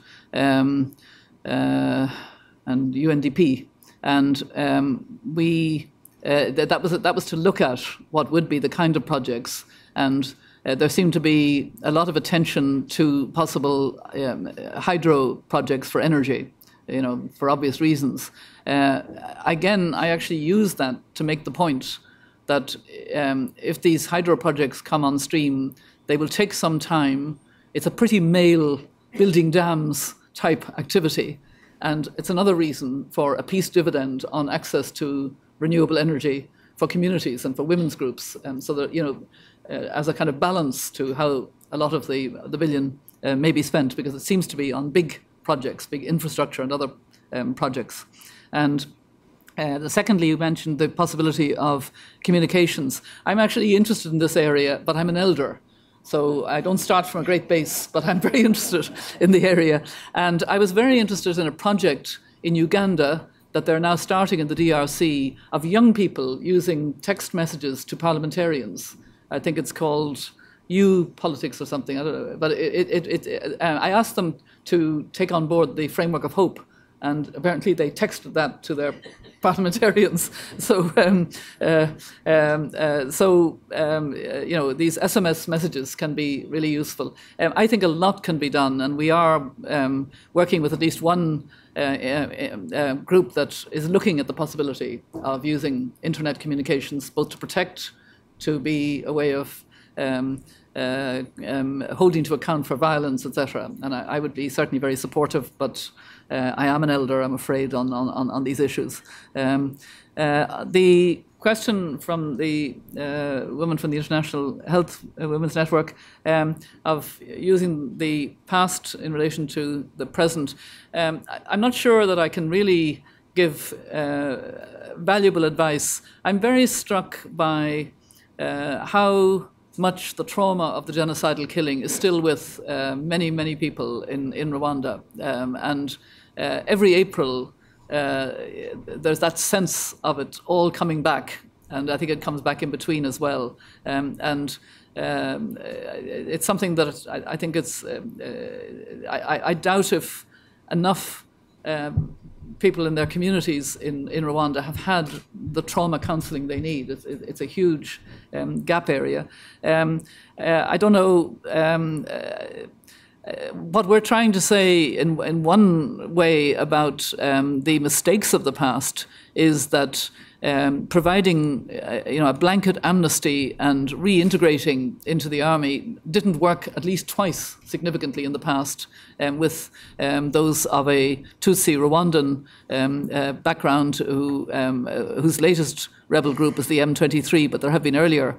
UNDP, and that was to look at what would be the kind of projects, and there seemed to be a lot of attention to possible hydro projects for energy, you know, for obvious reasons. Again, I actually used that to make the point that if these hydro projects come on stream, they will take some time. It's a pretty male building dams type activity. And it's another reason for a peace dividend on access to renewable energy for communities and for women's groups. So that, you know, as a kind of balance to how a lot of the billion may be spent, because it seems to be on big projects, big infrastructure and other projects. And secondly, you mentioned the possibility of communications. I'm actually interested in this area, but I'm an elder. So I don't start from a great base, but I'm very interested in the area. And I was very interested in a project in Uganda that they're now starting in the DRC of young people using text messages to parliamentarians. I think it's called Politics or something, I don't know. But I asked them to take on board the framework of hope, and apparently they texted that to their parliamentarians. So, you know, these SMS messages can be really useful. I think a lot can be done, and we are working with at least one group that is looking at the possibility of using internet communications, both to protect, to be a way of holding to account for violence, etc. And I would be certainly very supportive, but I am an elder, I'm afraid, on these issues. The question from the woman from the International Health Women's Network of using the past in relation to the present, I'm not sure that I can really give valuable advice. I'm very struck by how much the trauma of the genocidal killing is still with many, many people in Rwanda. And every April, there's that sense of it all coming back. And I think it comes back in between as well. It's something that I think it's... I doubt if enough people in their communities in Rwanda have had the trauma counselling they need. It's a huge gap area. I don't know what we're trying to say in one way about the mistakes of the past is that providing a blanket amnesty and reintegrating into the army didn't work at least twice significantly in the past with those of a Tutsi Rwandan background whose latest rebel group is the M23, but there have been earlier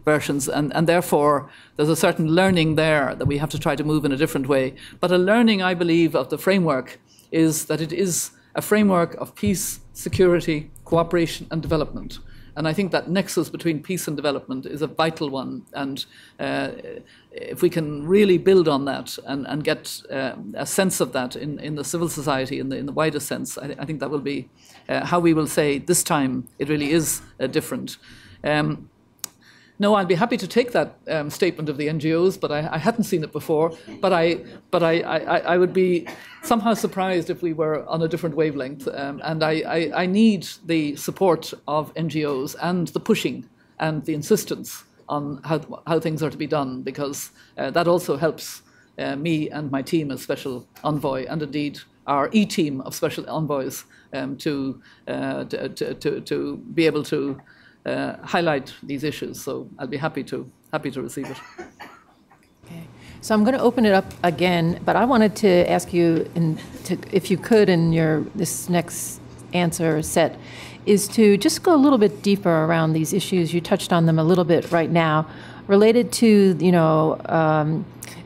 versions, and therefore there's a certain learning there that we have to try to move in a different way. But a learning, I believe, of the framework is that it is a framework of peace, security, cooperation and development. And I think that nexus between peace and development is a vital one. And if we can really build on that and get a sense of that in the civil society, in the widest sense, I think that will be how we will say this time it really is different. No, I'd be happy to take that statement of the NGOs, but I hadn't seen it before. But I would be somehow surprised if we were on a different wavelength. And I need the support of NGOs and the pushing and the insistence on how things are to be done, because that also helps me and my team as Special Envoy, and indeed our E-team of special envoys to be able to highlight these issues. So I'll be happy to receive it. Okay. So I'm going to open it up again, but I wanted to ask you, if you could, in this next answer set, is to just go a little bit deeper around these issues. You touched on them a little bit right now, related to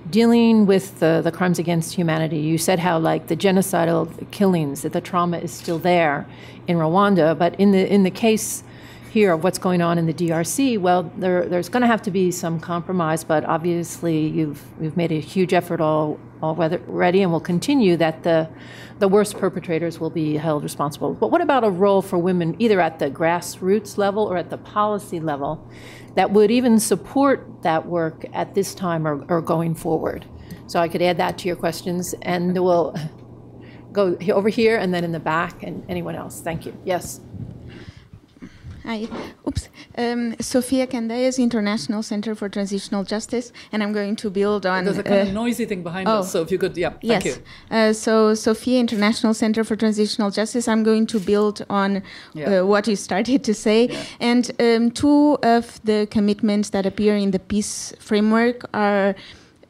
dealing with the crimes against humanity. You said how the genocidal killings, that the trauma is still there in Rwanda, but in the case here of what's going on in the DRC, well, there's going to have to be some compromise, but obviously you've made a huge effort already and will continue that the worst perpetrators will be held responsible. But what about a role for women, either at the grassroots level or at the policy level, that would even support that work at this time or going forward? So I could add that to your questions, and we'll go over here and then in the back, and anyone else. Thank you. Yes. Hi. Sophia Candeias, International Center for Transitional Justice, and I'm going to build on... There's a kind of noisy thing behind us, so if you could, thank you. So Sophia, International Center for Transitional Justice, I'm going to build on what you started to say. Yeah. And two of the commitments that appear in the peace framework are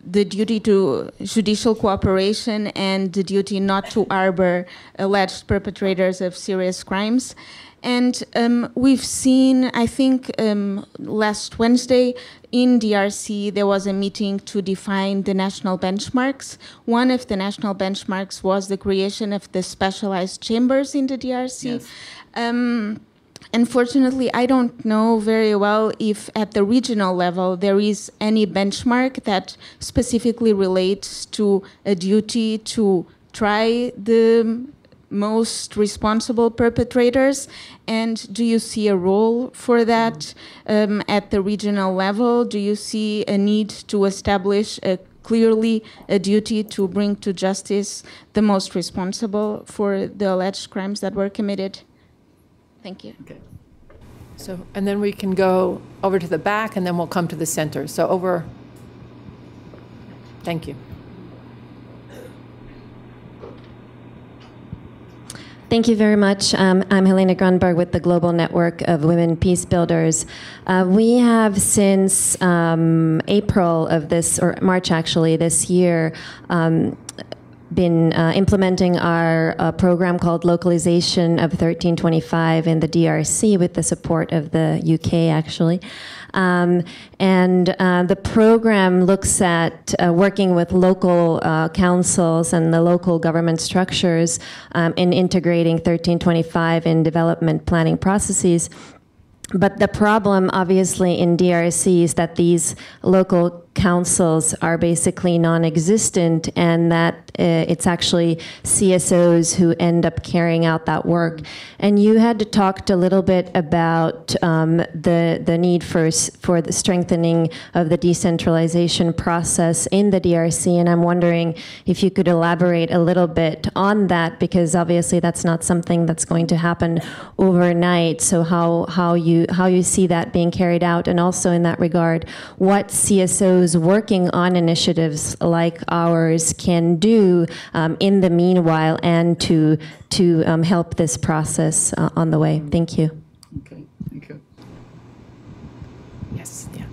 the duty to judicial cooperation and the duty not to harbor alleged perpetrators of serious crimes. And we've seen, I think, last Wednesday in DRC, there was a meeting to define the national benchmarks. One of the national benchmarks was the creation of the specialized chambers in the DRC. Yes. Unfortunately, I don't know very well if at the regional level there is any benchmark that specifically relates to a duty to try the most responsible perpetrators, and do you see a role for that at the regional level? Do you see a need to establish clearly a duty to bring to justice the most responsible for the alleged crimes that were committed? Thank you. Okay. So, and then we can go over to the back, and then we'll come to the center. So over. Thank you. Thank you very much. I'm Helena Grunberg with the Global Network of Women Peace Builders. We have since April of this, or March actually, this year, been implementing our program called Localization of 1325 in the DRC with the support of the UK, actually. The program looks at working with local councils and the local government structures in integrating 1325 in development planning processes. But the problem, obviously, in DRC is that these local councils are basically non-existent, and that it's actually CSOs who end up carrying out that work. And you had to talk a little bit about the need for the strengthening of the decentralization process in the DRC, and I'm wondering if you could elaborate a little bit on that, because obviously that's not something that's going to happen overnight. So how you see that being carried out, and also in that regard, what CSOs working on initiatives like ours can do in the meanwhile, and to help this process on the way. Thank you. Okay, thank you. Yes, yeah.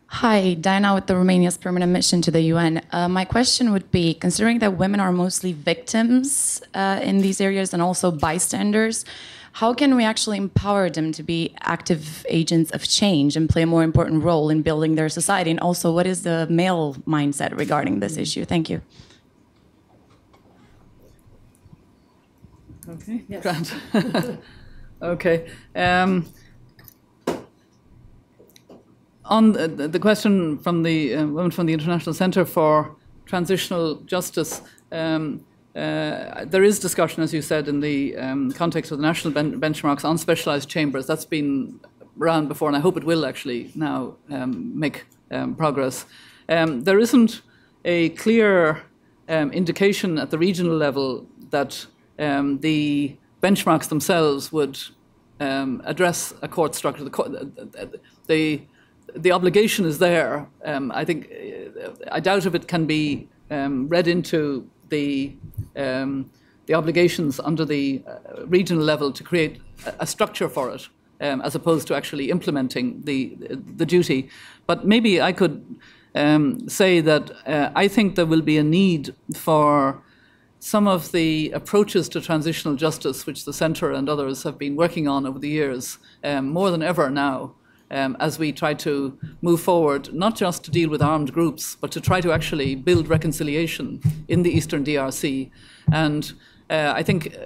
Hi, Diana with the Romania's Permanent Mission to the UN. My question would be, considering that women are mostly victims in these areas and also bystanders, how can we actually empower them to be active agents of change and play a more important role in building their society? And also, what is the male mindset regarding this issue? Thank you. Okay, yes. Grant. Okay. On the question from the women from the International Center for Transitional Justice, there is discussion, as you said, in the context of the national benchmarks on specialized chambers. That's been around before, and I hope it will actually now make progress. There isn't a clear indication at the regional level that the benchmarks themselves would address a court structure. The obligation is there. I doubt if it can be read into the obligations under the regional level to create a structure for it, as opposed to actually implementing the duty. But maybe I could say that I think there will be a need for some of the approaches to transitional justice, which the Centre and others have been working on over the years, more than ever now, as we try to move forward, not just to deal with armed groups, but to try to actually build reconciliation in the Eastern DRC. And I think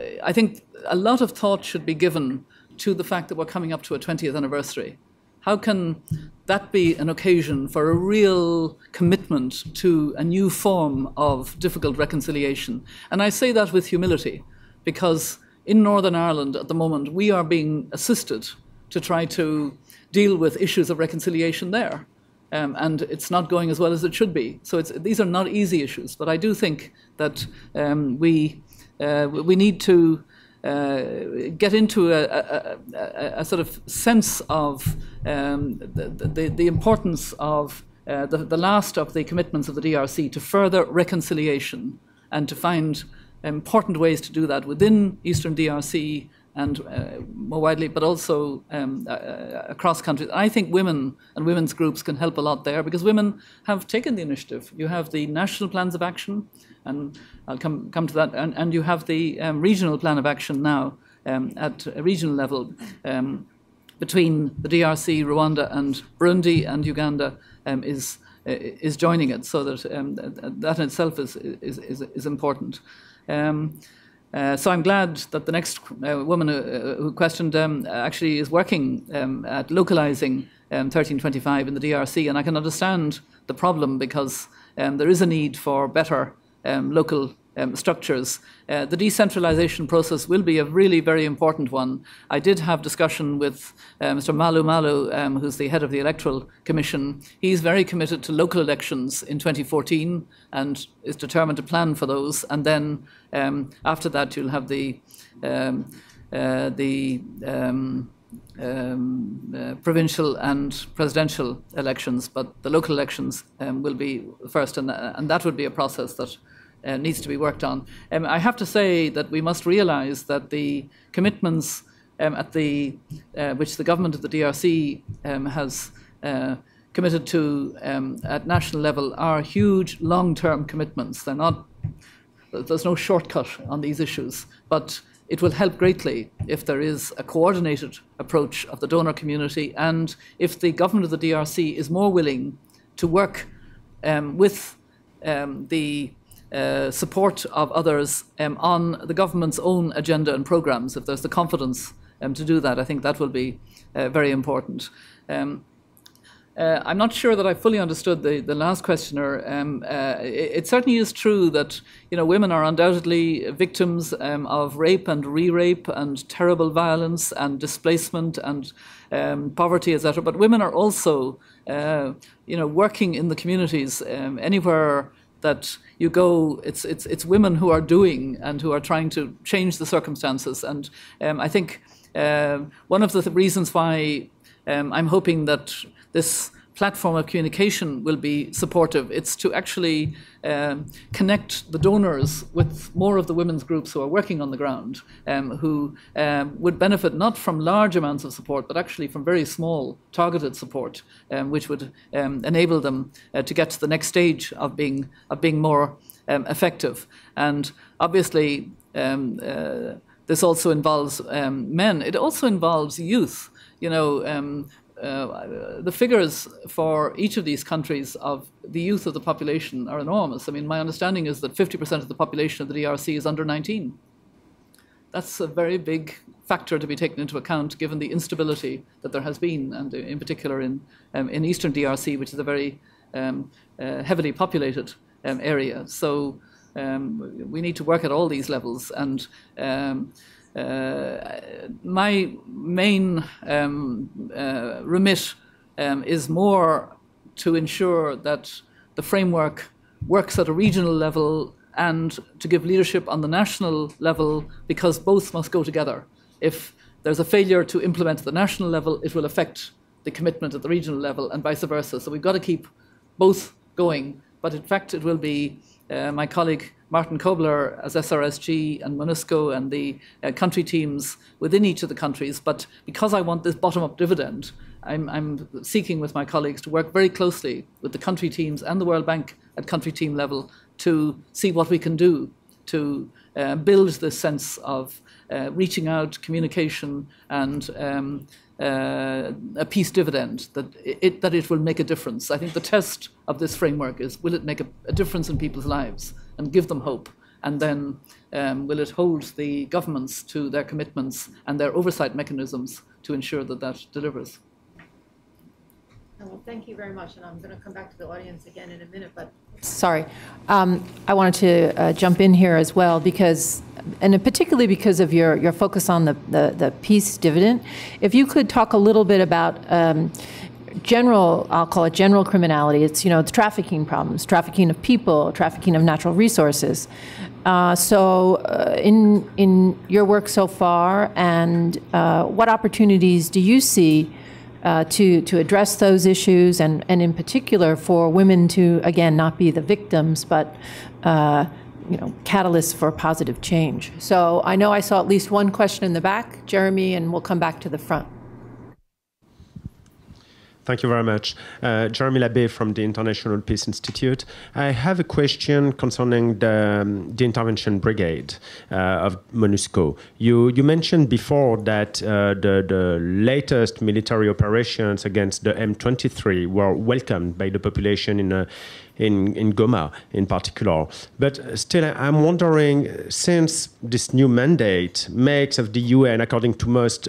a lot of thought should be given to the fact that we're coming up to a 20th anniversary. How can that be an occasion for a real commitment to a new form of difficult reconciliation? And I say that with humility, because in Northern Ireland at the moment, we are being assisted to try to deal with issues of reconciliation there. And it's not going as well as it should be. So these are not easy issues, but I do think that we need to get into a sort of sense of the importance of the last of the commitments of the DRC to further reconciliation and to find important ways to do that within Eastern DRC and more widely, but also across countries. I think women and women's groups can help a lot there, because women have taken the initiative. You have the national plans of action, and I'll come to that, and you have the regional plan of action now at a regional level between the DRC, Rwanda, and Burundi, and Uganda is joining it. So that that in itself is important. So I'm glad that the next woman who questioned actually is working at localizing 1325 in the DRC, and I can understand the problem, because there is a need for better local structures. The decentralization process will be a really very important one. I did have discussion with Mr. Malu Malu, who's the head of the Electoral Commission. He's very committed to local elections in 2014 and is determined to plan for those. And then after that, you'll have the provincial and presidential elections, but the local elections will be first, and that would be a process that needs to be worked on. I have to say that we must realise that the commitments which the government of the DRC has committed to at national level are huge long-term commitments. There's no shortcut on these issues, but it will help greatly if there is a coordinated approach of the donor community, and if the government of the DRC is more willing to work with the support of others on the government's own agenda and programs. If there's the confidence to do that, I think that will be very important. I'm not sure that I fully understood the last questioner. It certainly is true that women are undoubtedly victims of rape and re-rape and terrible violence and displacement and poverty, etc. But women are also working in the communities anywhere that you go. It's women who are doing and who are trying to change the circumstances. And I think one of the reasons why I'm hoping that this platform of communication will be supportive, it's to actually connect the donors with more of the women's groups who are working on the ground, who would benefit not from large amounts of support, but actually from very small targeted support, which would enable them to get to the next stage of being more effective. And obviously this also involves men. It also involves youth. The figures for each of these countries of the youth of the population are enormous. I mean, my understanding is that 50% of the population of the DRC is under 19. That's a very big factor to be taken into account, given the instability that there has been, and in particular in Eastern DRC, which is a very heavily populated area. So we need to work at all these levels. And my main remit is more to ensure that the framework works at a regional level and to give leadership on the national level, because both must go together. If there's a failure to implement at the national level, it will affect the commitment at the regional level and vice versa. So we've got to keep both going but in fact it will be my colleague Martin Kobler as SRSG and MONUSCO and the country teams within each of the countries. But because I want this bottom-up dividend, I'm seeking with my colleagues to work very closely with the country teams and the World Bank at country team level to see what we can do to build this sense of reaching out, communication, and a peace dividend, that it will make a difference. I think the test of this framework is, will it make a difference in people's lives and give them hope? And then will it hold the governments to their commitments and their oversight mechanisms to ensure that that delivers? Well, thank you very much, and I'm going to come back to the audience again in a minute, but sorry. I wanted to jump in here as well because, and particularly because of your focus on the peace dividend, if you could talk a little bit about general, I'll call it general criminality. It's, the trafficking problems, trafficking of people, trafficking of natural resources. In your work so far, and what opportunities do you see to address those issues, and in particular for women to, again, not be the victims, but catalysts for positive change? So I know I saw at least one question in the back, Jeremy, and we'll come back to the front. Thank you very much. Jeremy Labbé from the International Peace Institute. I have a question concerning the intervention brigade of MONUSCO. You mentioned before that the latest military operations against the M23 were welcomed by the population in Goma in particular. But still, I'm wondering, since this new mandate makes of the UN, according to most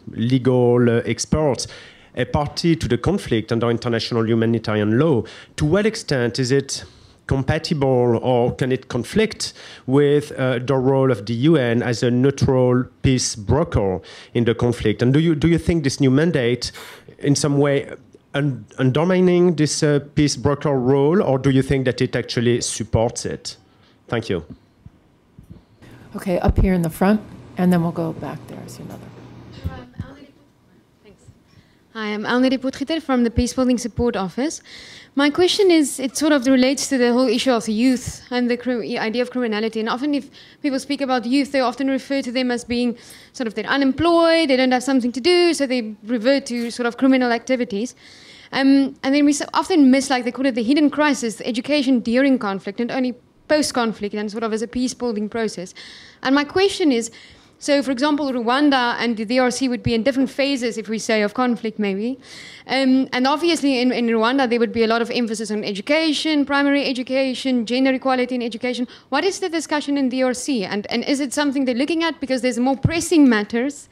legal experts, a party to the conflict under international humanitarian law, to what extent is it compatible or can it conflict with the role of the UN as a neutral peace broker in the conflict? And do you think this new mandate in some way undermining this peace broker role, or do you think that it actually supports it? Thank you. Okay, up here in the front, and then we'll go back there. I see another. Hi, I'm Alneri Potritel from the Peace Building Support Office. My question is, it sort of relates to the whole issue of the youth and the idea of criminality. And often if people speak about youth, they often refer to them as being sort of, they're unemployed, they don't have something to do, so they revert to sort of criminal activities. And then we often miss, like they call it, the hidden crisis, the education during conflict and only post-conflict and sort of as a peace-building process. And my question is, so, for example, Rwanda and the DRC would be in different phases, if we say, of conflict, maybe. And obviously, in Rwanda, there would be a lot of emphasis on education, primary education, gender equality in education. What is the discussion in DRC? And is it something they're looking at? Because there's more pressing matters.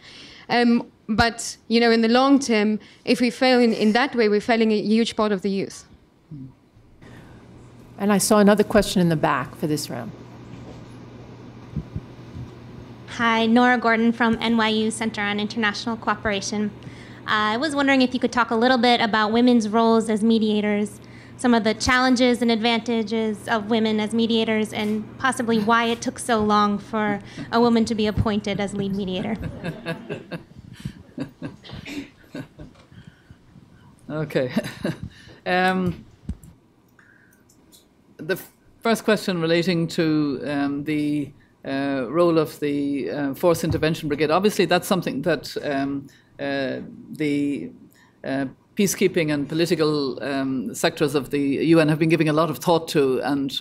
But, in the long term, if we fail in that way, we're failing a huge part of the youth. And I saw another question in the back for this round. Hi, Nora Gordon from NYU Center on International Cooperation. I was wondering if you could talk a little bit about women's roles as mediators, some of the challenges and advantages of women as mediators, and possibly why it took so long for a woman to be appointed as lead mediator. Okay. The first question relating to the role of the Force Intervention Brigade. Obviously, that's something that the peacekeeping and political sectors of the UN have been giving a lot of thought to, and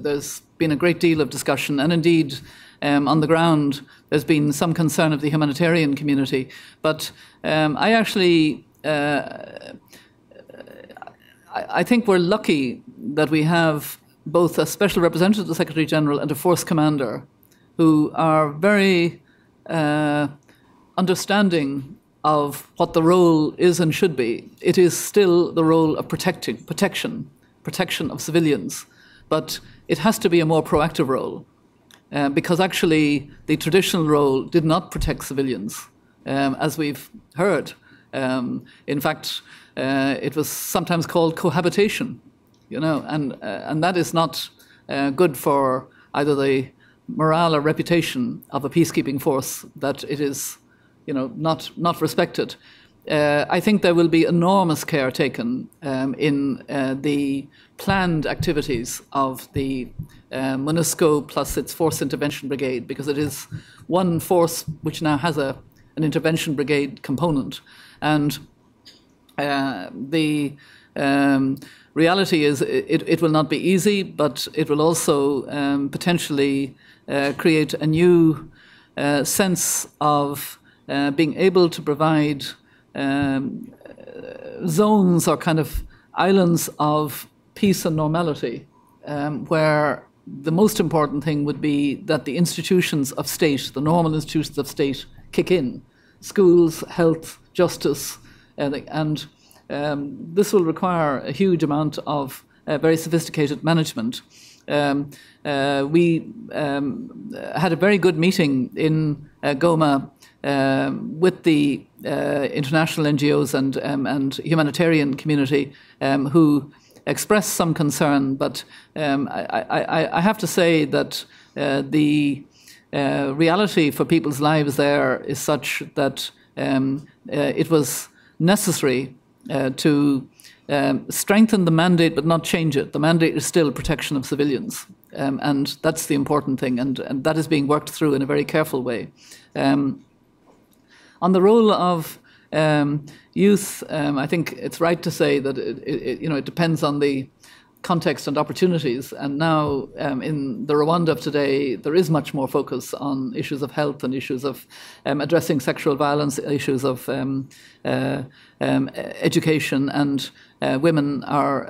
there's been a great deal of discussion. And indeed, on the ground, there's been some concern of the humanitarian community. But I actually, I think we're lucky that we have both a special representative of the Secretary General and a force commander who are very understanding of what the role is and should be. It is still the role of protection of civilians, but it has to be a more proactive role because actually the traditional role did not protect civilians, as we've heard. In fact, it was sometimes called cohabitation, and that is not good for either the morale or reputation of a peacekeeping force, that it is, not respected. I think there will be enormous care taken in the planned activities of the MONUSCO plus its Force Intervention Brigade, because it is one force which now has an intervention brigade component. And the reality is it will not be easy, but it will also potentially create a new sense of being able to provide zones or kind of islands of peace and normality, where the most important thing would be that the institutions of state, the normal institutions of state, kick in. Schools, health, justice, and this will require a huge amount of very sophisticated management. We had a very good meeting in Goma with the international NGOs and humanitarian community who expressed some concern, but I have to say that the reality for people's lives there is such that it was necessary to strengthen the mandate but not change it. The mandate is still protection of civilians, and that's the important thing, and that is being worked through in a very careful way. On the role of youth, I think it's right to say that it depends on the context and opportunities. And now, in the Rwanda of today, there is much more focus on issues of health and issues of addressing sexual violence, issues of education, and women are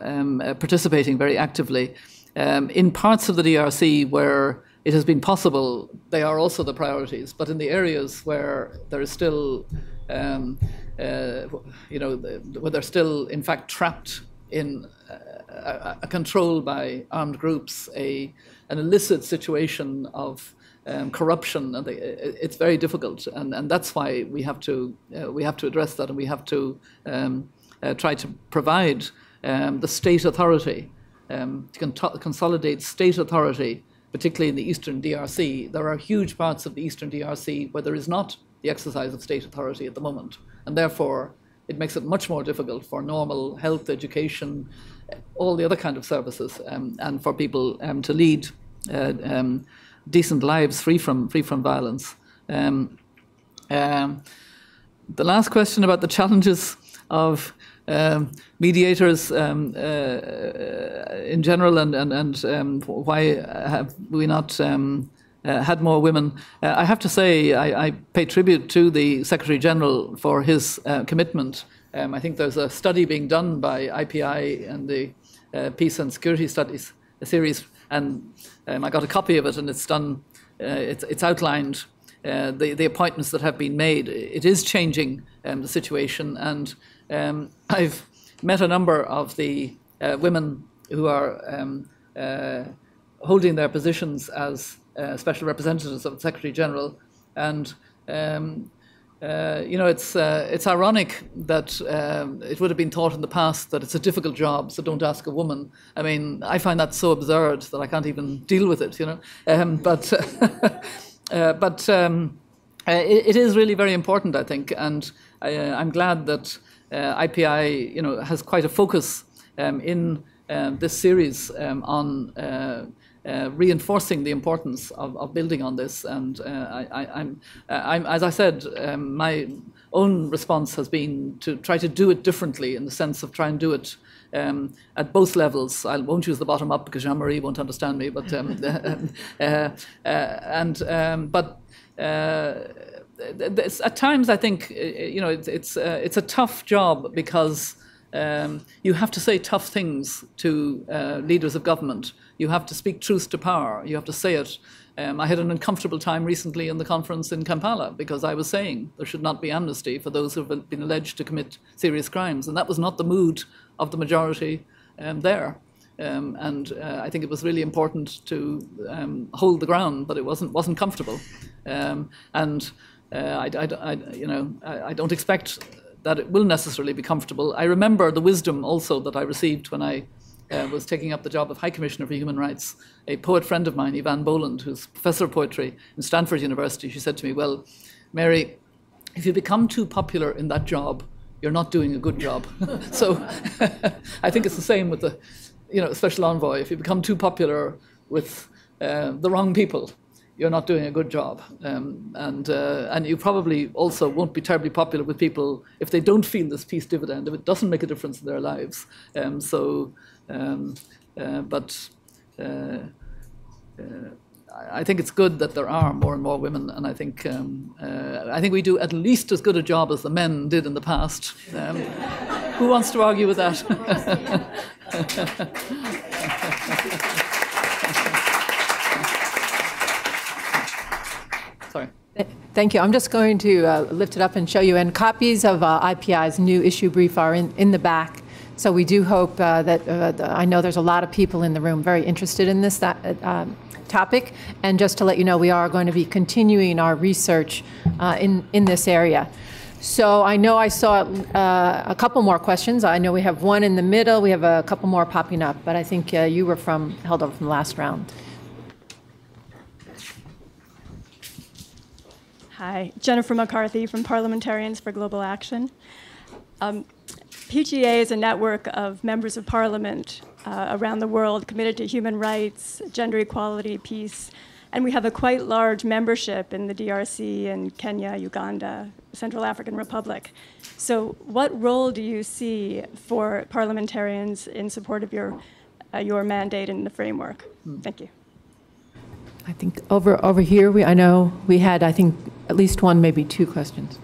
participating very actively. In parts of the DRC where it has been possible, they are also the priorities. But in the areas where there is still, where they're still, in fact, trapped in a control by armed groups, an illicit situation of corruption, and it's very difficult. And that's why we have to address that, and we have to try to provide the state authority to consolidate state authority, particularly in the eastern DRC. There are huge parts of the eastern DRC where there is not the exercise of state authority at the moment, and therefore it makes it much more difficult for normal health, education, all the other kind of services, and for people to lead decent lives free from violence. The last question about the challenges of mediators in general, and why have we not had more women? I have to say I pay tribute to the Secretary General for his commitment. I think there's a study being done by IPI and the Peace and Security Studies series, and I got a copy of it, and it's done. It's outlined the appointments that have been made. It is changing the situation, and I've met a number of the women who are holding their positions as special representatives of the Secretary General, and it's ironic that it would have been thought in the past that it's a difficult job, so don't ask a woman. I mean, I find that so absurd that I can't even deal with it, But it is really very important, I think, and I'm glad that IPI, has quite a focus in this series on reinforcing the importance of building on this. And I'm as I said, my own response has been to try to do it differently, in the sense of try and do it at both levels. I won't use the bottom up because Jean-Marie won't understand me, but at times I think it's a tough job, because you have to say tough things to leaders of government. You have to speak truth to power. You have to say it. I had an uncomfortable time recently in the conference in Kampala, because I was saying there should not be amnesty for those who have been alleged to commit serious crimes, and that was not the mood of the majority there. I think it was really important to hold the ground, but it wasn't comfortable. I don't expect that it will necessarily be comfortable. I remember the wisdom also that I received when I was taking up the job of High Commissioner for Human Rights. A poet friend of mine, Yvonne Boland, who's professor of poetry in Stanford University, she said to me, "Well, Mary, if you become too popular in that job, you're not doing a good job. So I think it's the same with the, Special Envoy. If you become too popular with the wrong people, you're not doing a good job. And you probably also won't be terribly popular with people if they don't feel this peace dividend, if it doesn't make a difference in their lives. I think it's good that there are more and more women, and I think we do at least as good a job as the men did in the past. Who wants to argue with that? Sorry. Thank you. I'm just going to lift it up and show you. And copies of IPI's new issue brief are in the back. So we do hope that I know there's a lot of people in the room very interested in this topic. And just to let you know, we are going to be continuing our research in this area. So I know I saw a couple more questions. I know we have one in the middle. We have a couple more popping up. But I think you were held over from the last round. Hi, Jennifer McCarthy from Parliamentarians for Global Action. PGA is a network of members of parliament around the world committed to human rights, gender equality, peace, and we have a quite large membership in the DRC and Kenya, Uganda, Central African Republic. So what role do you see for parliamentarians in support of your mandate in the framework? Thank you. I think over here, I know we had, I think, at least one, maybe two questions.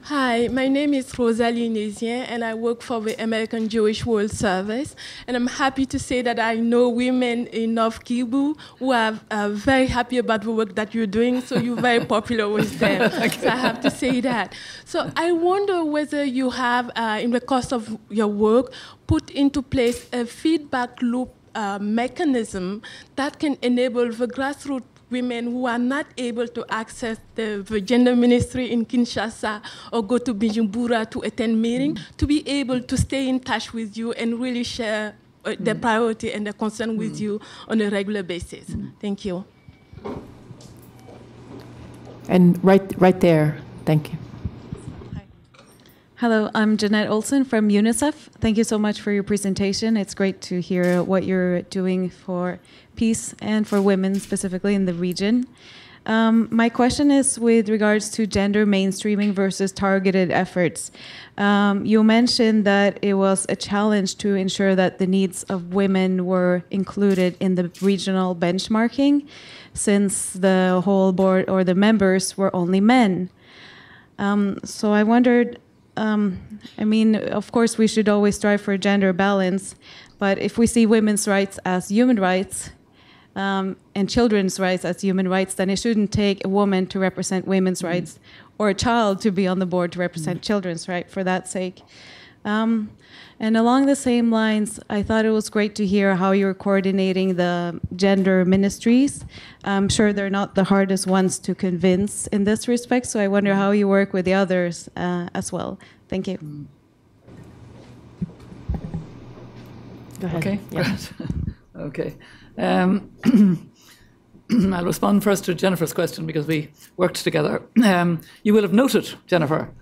Hi, my name is Rosalie Nézien, and I work for the American Jewish World Service. And I'm happy to say that I know women in North Kivu who are very happy about the work that you're doing, so you're very popular with them. So I have to say that. So I wonder whether you have, in the course of your work, put into place a feedback loop mechanism that can enable the grassroots women who are not able to access the gender ministry in Kinshasa or go to Bujumbura to attend meeting, to be able to stay in touch with you and really share their priority and their concern with you on a regular basis. Thank you. And right there, thank you. Hello, I'm Jeanette Olson from UNICEF. Thank you so much for your presentation. It's great to hear what you're doing for peace and for women specifically in the region. My question is with regards to gender mainstreaming versus targeted efforts. You mentioned that it was a challenge to ensure that the needs of women were included in the regional benchmarking, since the whole board or the members were only men. So I wondered, of course, we should always strive for gender balance, but if we see women's rights as human rights and children's rights as human rights, then it shouldn't take a woman to represent women's rights or a child to be on the board to represent children's rights for that sake. And along the same lines, I thought it was great to hear how you're coordinating the gender ministries. I'm sure they're not the hardest ones to convince in this respect, so I wonder how you work with the others as well. Thank you. Go ahead. Okay. Yeah. Okay. I'll respond first to Jennifer's question because we worked together. You will have noted, Jennifer,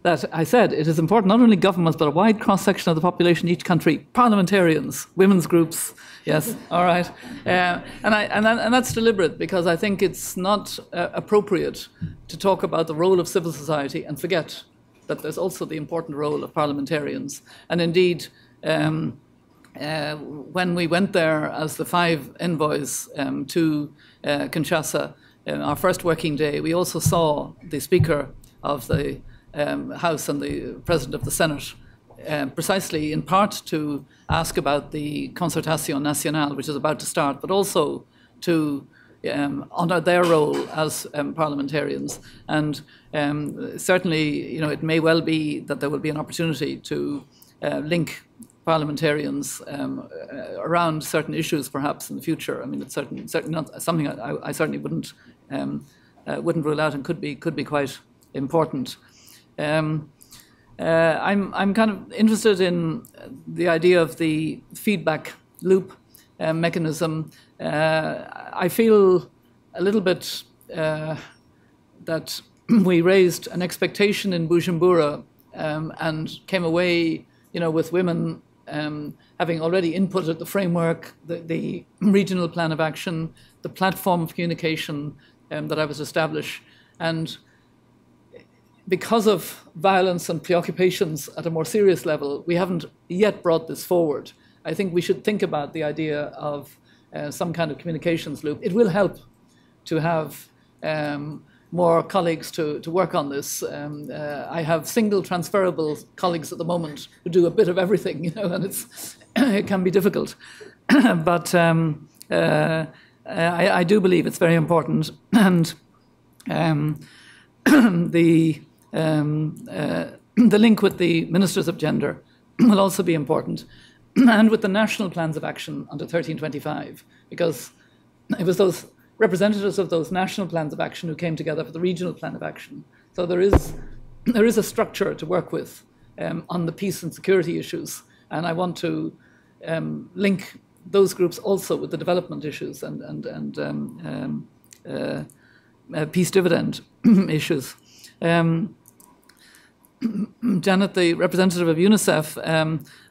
that I said it is important not only governments but a wide cross-section of the population in each country, parliamentarians, women's groups, yes, all right. And that's deliberate because I think it's not appropriate to talk about the role of civil society and forget that there's also the important role of parliamentarians. And indeed, when we went there as the 5 envoys to Kinshasa, our first working day, we also saw the Speaker of the House and the President of the Senate, precisely in part to ask about the Concertation Nationale, which is about to start, but also to honour their role as parliamentarians. And certainly, it may well be that there will be an opportunity to link parliamentarians around certain issues, perhaps in the future. I mean, it's certainly not something I certainly wouldn't rule out, and could be quite important. I'm kind of interested in the idea of the feedback loop mechanism. I feel a little bit that we raised an expectation in Bujumbura and came away, with women having already inputted the framework, the regional plan of action, the platform of communication that I was established. And because of violence and preoccupations at a more serious level, we haven't yet brought this forward. I think we should think about the idea of some kind of communications loop. It will help to have more colleagues to work on this. I have single transferable colleagues at the moment who do a bit of everything, and it can be difficult. But I do believe it's very important, and the link with the ministers of gender will also be important, and with the national plans of action under 1325, because it was those representatives of those national plans of action who came together for the regional plan of action. So there is a structure to work with on the peace and security issues, and I want to link those groups also with the development issues and peace dividend issues. Janet, the representative of UNICEF,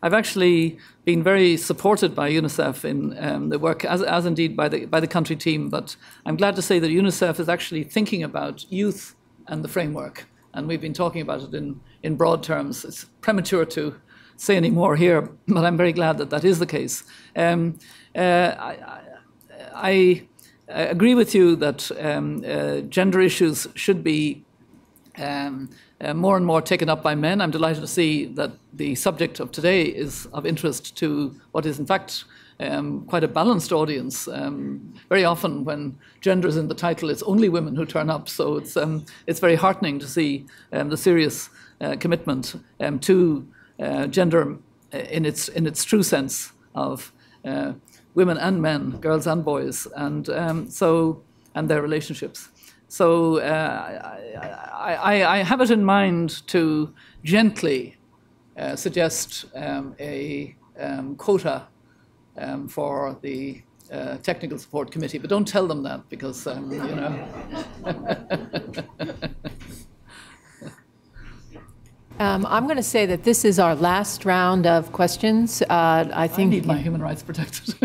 I've actually been very supported by UNICEF in the work, as indeed by the country team. But I'm glad to say that UNICEF is actually thinking about youth and the framework, and we've been talking about it in broad terms. It's premature to say any more here, but I'm very glad that is the case. I agree with you that gender issues should be more and more taken up by men. I'm delighted to see that the subject of today is of interest to what is in fact quite a balanced audience. Very often when gender is in the title, it's only women who turn up. So it's very heartening to see the serious commitment to gender in its true sense of women and men, girls and boys, and their relationships. So I have it in mind to gently suggest a quota for the Technical Support Committee, but don't tell them that because, I'm going to say that this is our last round of questions. I need my human rights protected.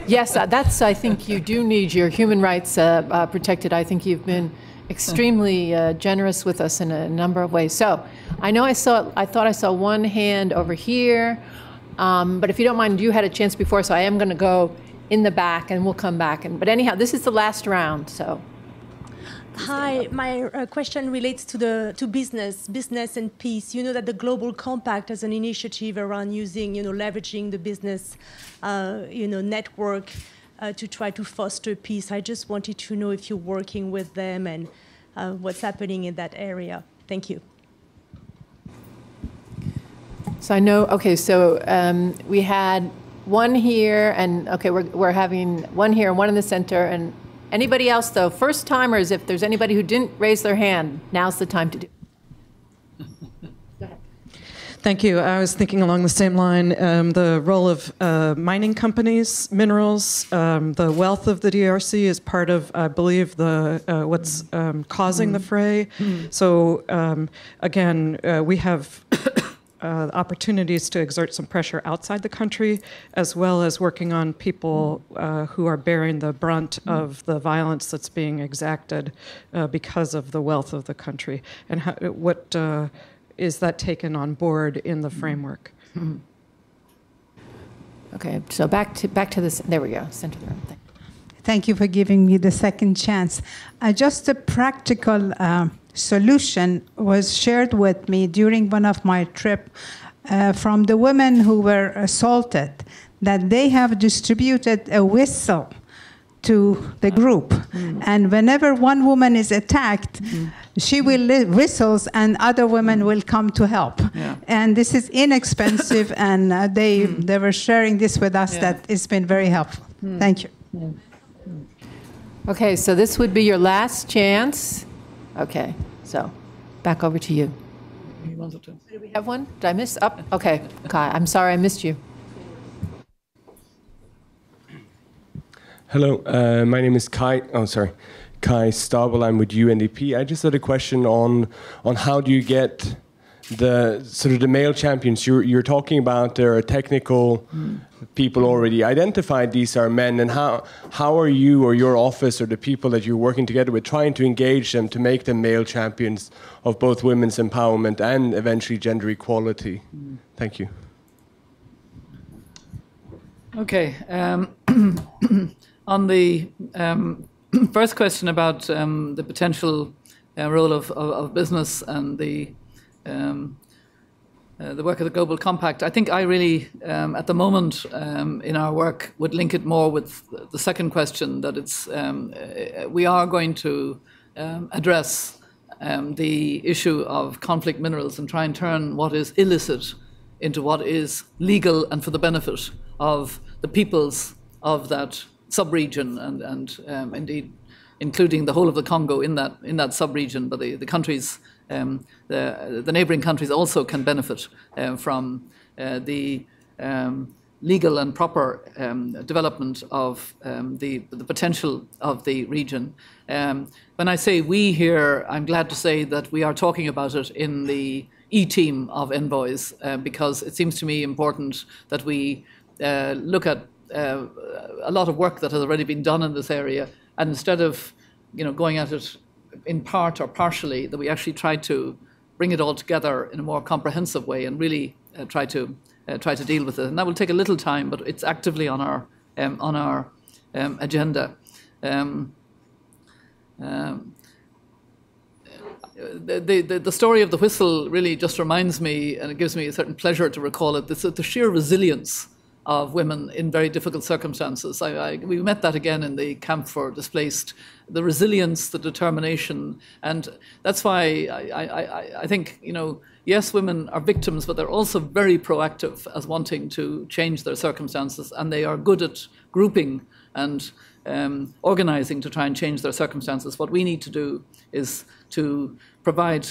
Yes, I think you do need your human rights protected. I think you've been extremely generous with us in a number of ways. So I know I thought I saw one hand over here, but if you don't mind, you had a chance before, so I am going to go in the back and we'll come back. But anyhow, this is the last round, so. Hi, my question relates to business and peace. You know that the Global Compact has an initiative around using, leveraging the business, network to try to foster peace. I just wanted to know if you're working with them and what's happening in that area. Thank you. So I know. Okay, so we had one here, and okay, we're having one here and one in the center, and. Anybody else, though? First timers, if there's anybody who didn't raise their hand, now's the time to do it. Go ahead. Thank you. I was thinking along the same line, the role of mining companies, minerals, the wealth of the DRC is part of, I believe, what's causing the fray. So again, we have opportunities to exert some pressure outside the country, as well as working on people who are bearing the brunt of the violence that's being exacted because of the wealth of the country. And what is that taken on board in the framework? Okay, so back to this. There we go. Center of the room. Thank you for giving me the second chance. Just a practical solution was shared with me during one of my trips from the women who were assaulted, that they have distributed a whistle to the group. And whenever one woman is attacked, she will whistles and other women will come to help. Yeah. And this is inexpensive, and they were sharing this with us, that it's been very helpful. Thank you. Okay, so this would be your last chance. Okay, so back over to you. Do we have one? Did I miss? Up? Okay, Kai, I'm sorry I missed you. Hello, my name is Kai Kai Stabel. I'm with UNDP. I just had a question on how do you get the sort of the male champions. You're talking about there are technical people already identified. These are men, and how are you or your office or the people that you're working together with trying to engage them to make them male champions of both women's empowerment and eventually gender equality? Thank you. Okay. On the first question about the potential role of business and the work of the Global Compact, I think I really, at the moment in our work, would link it more with the second question, that it's we are going to address the issue of conflict minerals and try and turn what is illicit into what is legal and for the benefit of the peoples of that sub-region and indeed including the whole of the Congo in that sub-region, but the countries, the neighbouring countries also can benefit from the legal and proper development of the potential of the region. When I say we here, I'm glad to say that we are talking about it in the E-team of envoys, because it seems to me important that we look at a lot of work that has already been done in this area, and instead of going at it in part or partially, that we actually try to bring it all together in a more comprehensive way and really try to deal with it. And that will take a little time, but it's actively on our agenda. The story of the whistle really just reminds me, and it gives me a certain pleasure to recall it, the sheer resilience of women in very difficult circumstances. We met that again in the camp for displaced, the resilience, the determination, and that's why I think, yes, women are victims, but they're also very proactive as wanting to change their circumstances, and they are good at grouping and organizing to try and change their circumstances. What we need to do is to provide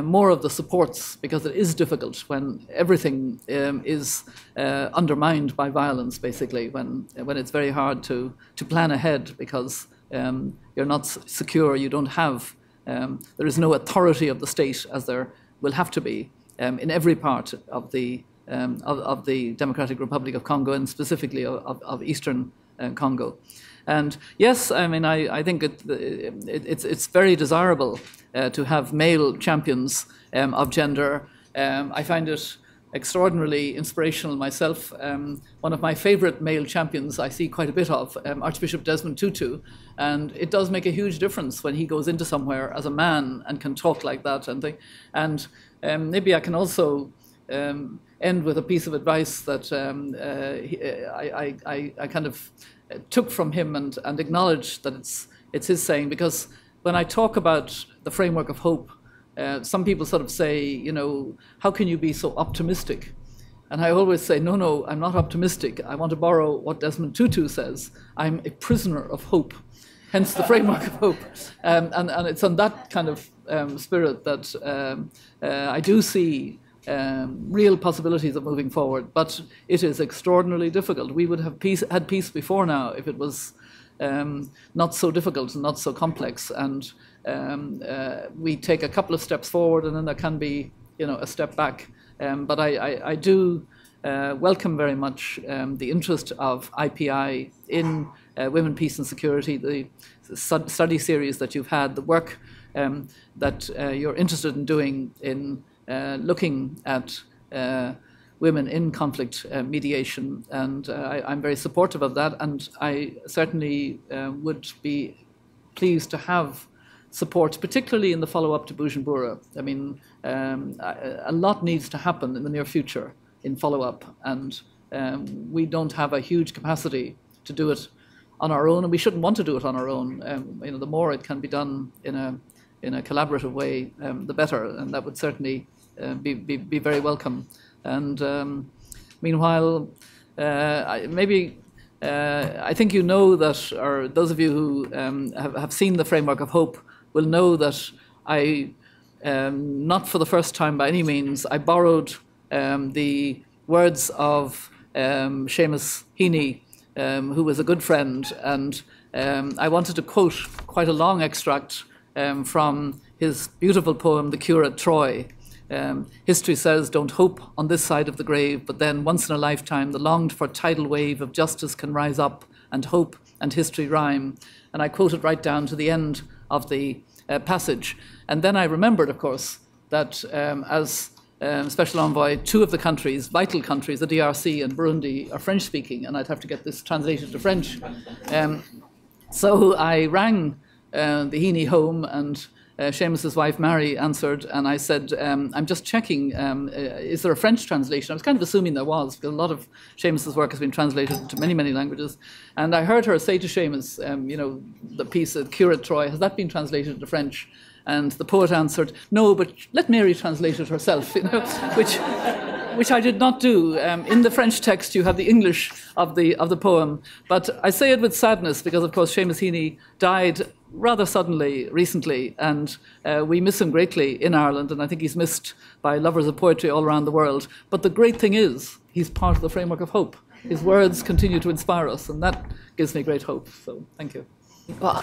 more of the supports, because it is difficult when everything is undermined by violence, basically, when it's very hard to plan ahead because you're not secure, you don't have, there is no authority of the state, as there will have to be in every part of the Democratic Republic of Congo, and specifically of Eastern Congo. And yes, I mean, I think it's very desirable to have male champions of gender. I find it extraordinarily inspirational myself. One of my favourite male champions I see quite a bit of, Archbishop Desmond Tutu, and it does make a huge difference when he goes into somewhere as a man and can talk like that and think. And maybe I can also end with a piece of advice that I kind of took from him and acknowledged that it's his saying, because when I talk about the framework of hope, some people sort of say, how can you be so optimistic? And I always say, no, I'm not optimistic. I want to borrow what Desmond Tutu says. I'm a prisoner of hope, hence the framework of hope. And it's on that kind of spirit that I do see real possibilities of moving forward, but it is extraordinarily difficult. We would have had peace before now if it was not so difficult and not so complex. And we take a couple of steps forward, and then there can be, a step back. But I do welcome very much the interest of IPI in women, peace and security, the study series that you've had, the work that you're interested in doing in looking at women in conflict mediation, and I'm very supportive of that, and I certainly would be pleased to have support, particularly in the follow-up to Bujumbura. I mean, a lot needs to happen in the near future in follow-up, and we don't have a huge capacity to do it on our own, and we shouldn't want to do it on our own. The more it can be done in a collaborative way, the better, and that would certainly be very welcome. And meanwhile, I think that, or those of you who have seen the framework of hope will know that I, not for the first time by any means, I borrowed the words of Seamus Heaney, who was a good friend, and I wanted to quote quite a long extract from his beautiful poem, The Cure at Troy. History says, don't hope on this side of the grave, but then once in a lifetime the longed-for tidal wave of justice can rise up, and hope and history rhyme. And I quoted right down to the end of the passage. And then I remembered, of course, that as Special Envoy, two of the countries, vital countries, the DRC and Burundi, are French-speaking, and I'd have to get this translated to French. So I rang the Heaney home, and Seamus's wife, Mary, answered, and I said, I'm just checking, is there a French translation? I was kind of assuming there was, because a lot of Seamus's work has been translated to many, many languages. And I heard her say to Seamus, the piece, Cure at Troy, has that been translated into French? And the poet answered, no, but let Mary translate it herself, which I did not do. In the French text, you have the English of the poem. But I say it with sadness because, of course, Seamus Heaney died rather suddenly recently, and we miss him greatly in Ireland, and I think he's missed by lovers of poetry all around the world. But the great thing is, he's part of the framework of hope. His words continue to inspire us, and that gives me great hope. So, thank you. Well,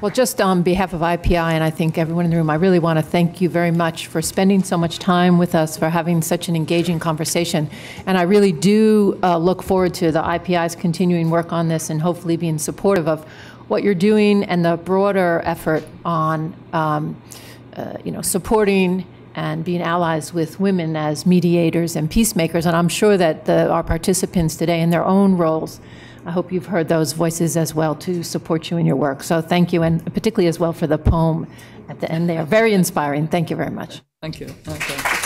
Well, just on behalf of IPI, and I think everyone in the room, I really want to thank you very much for spending so much time with us, for having such an engaging conversation. And I really do look forward to the IPI's continuing work on this and hopefully being supportive of what you're doing and the broader effort on supporting and being allies with women as mediators and peacemakers. And I'm sure that our participants today in their own roles, I hope you've heard those voices as well to support you in your work. So thank you, and particularly as well for the poem at the end there. Very inspiring. Thank you very much. Thank you. Okay.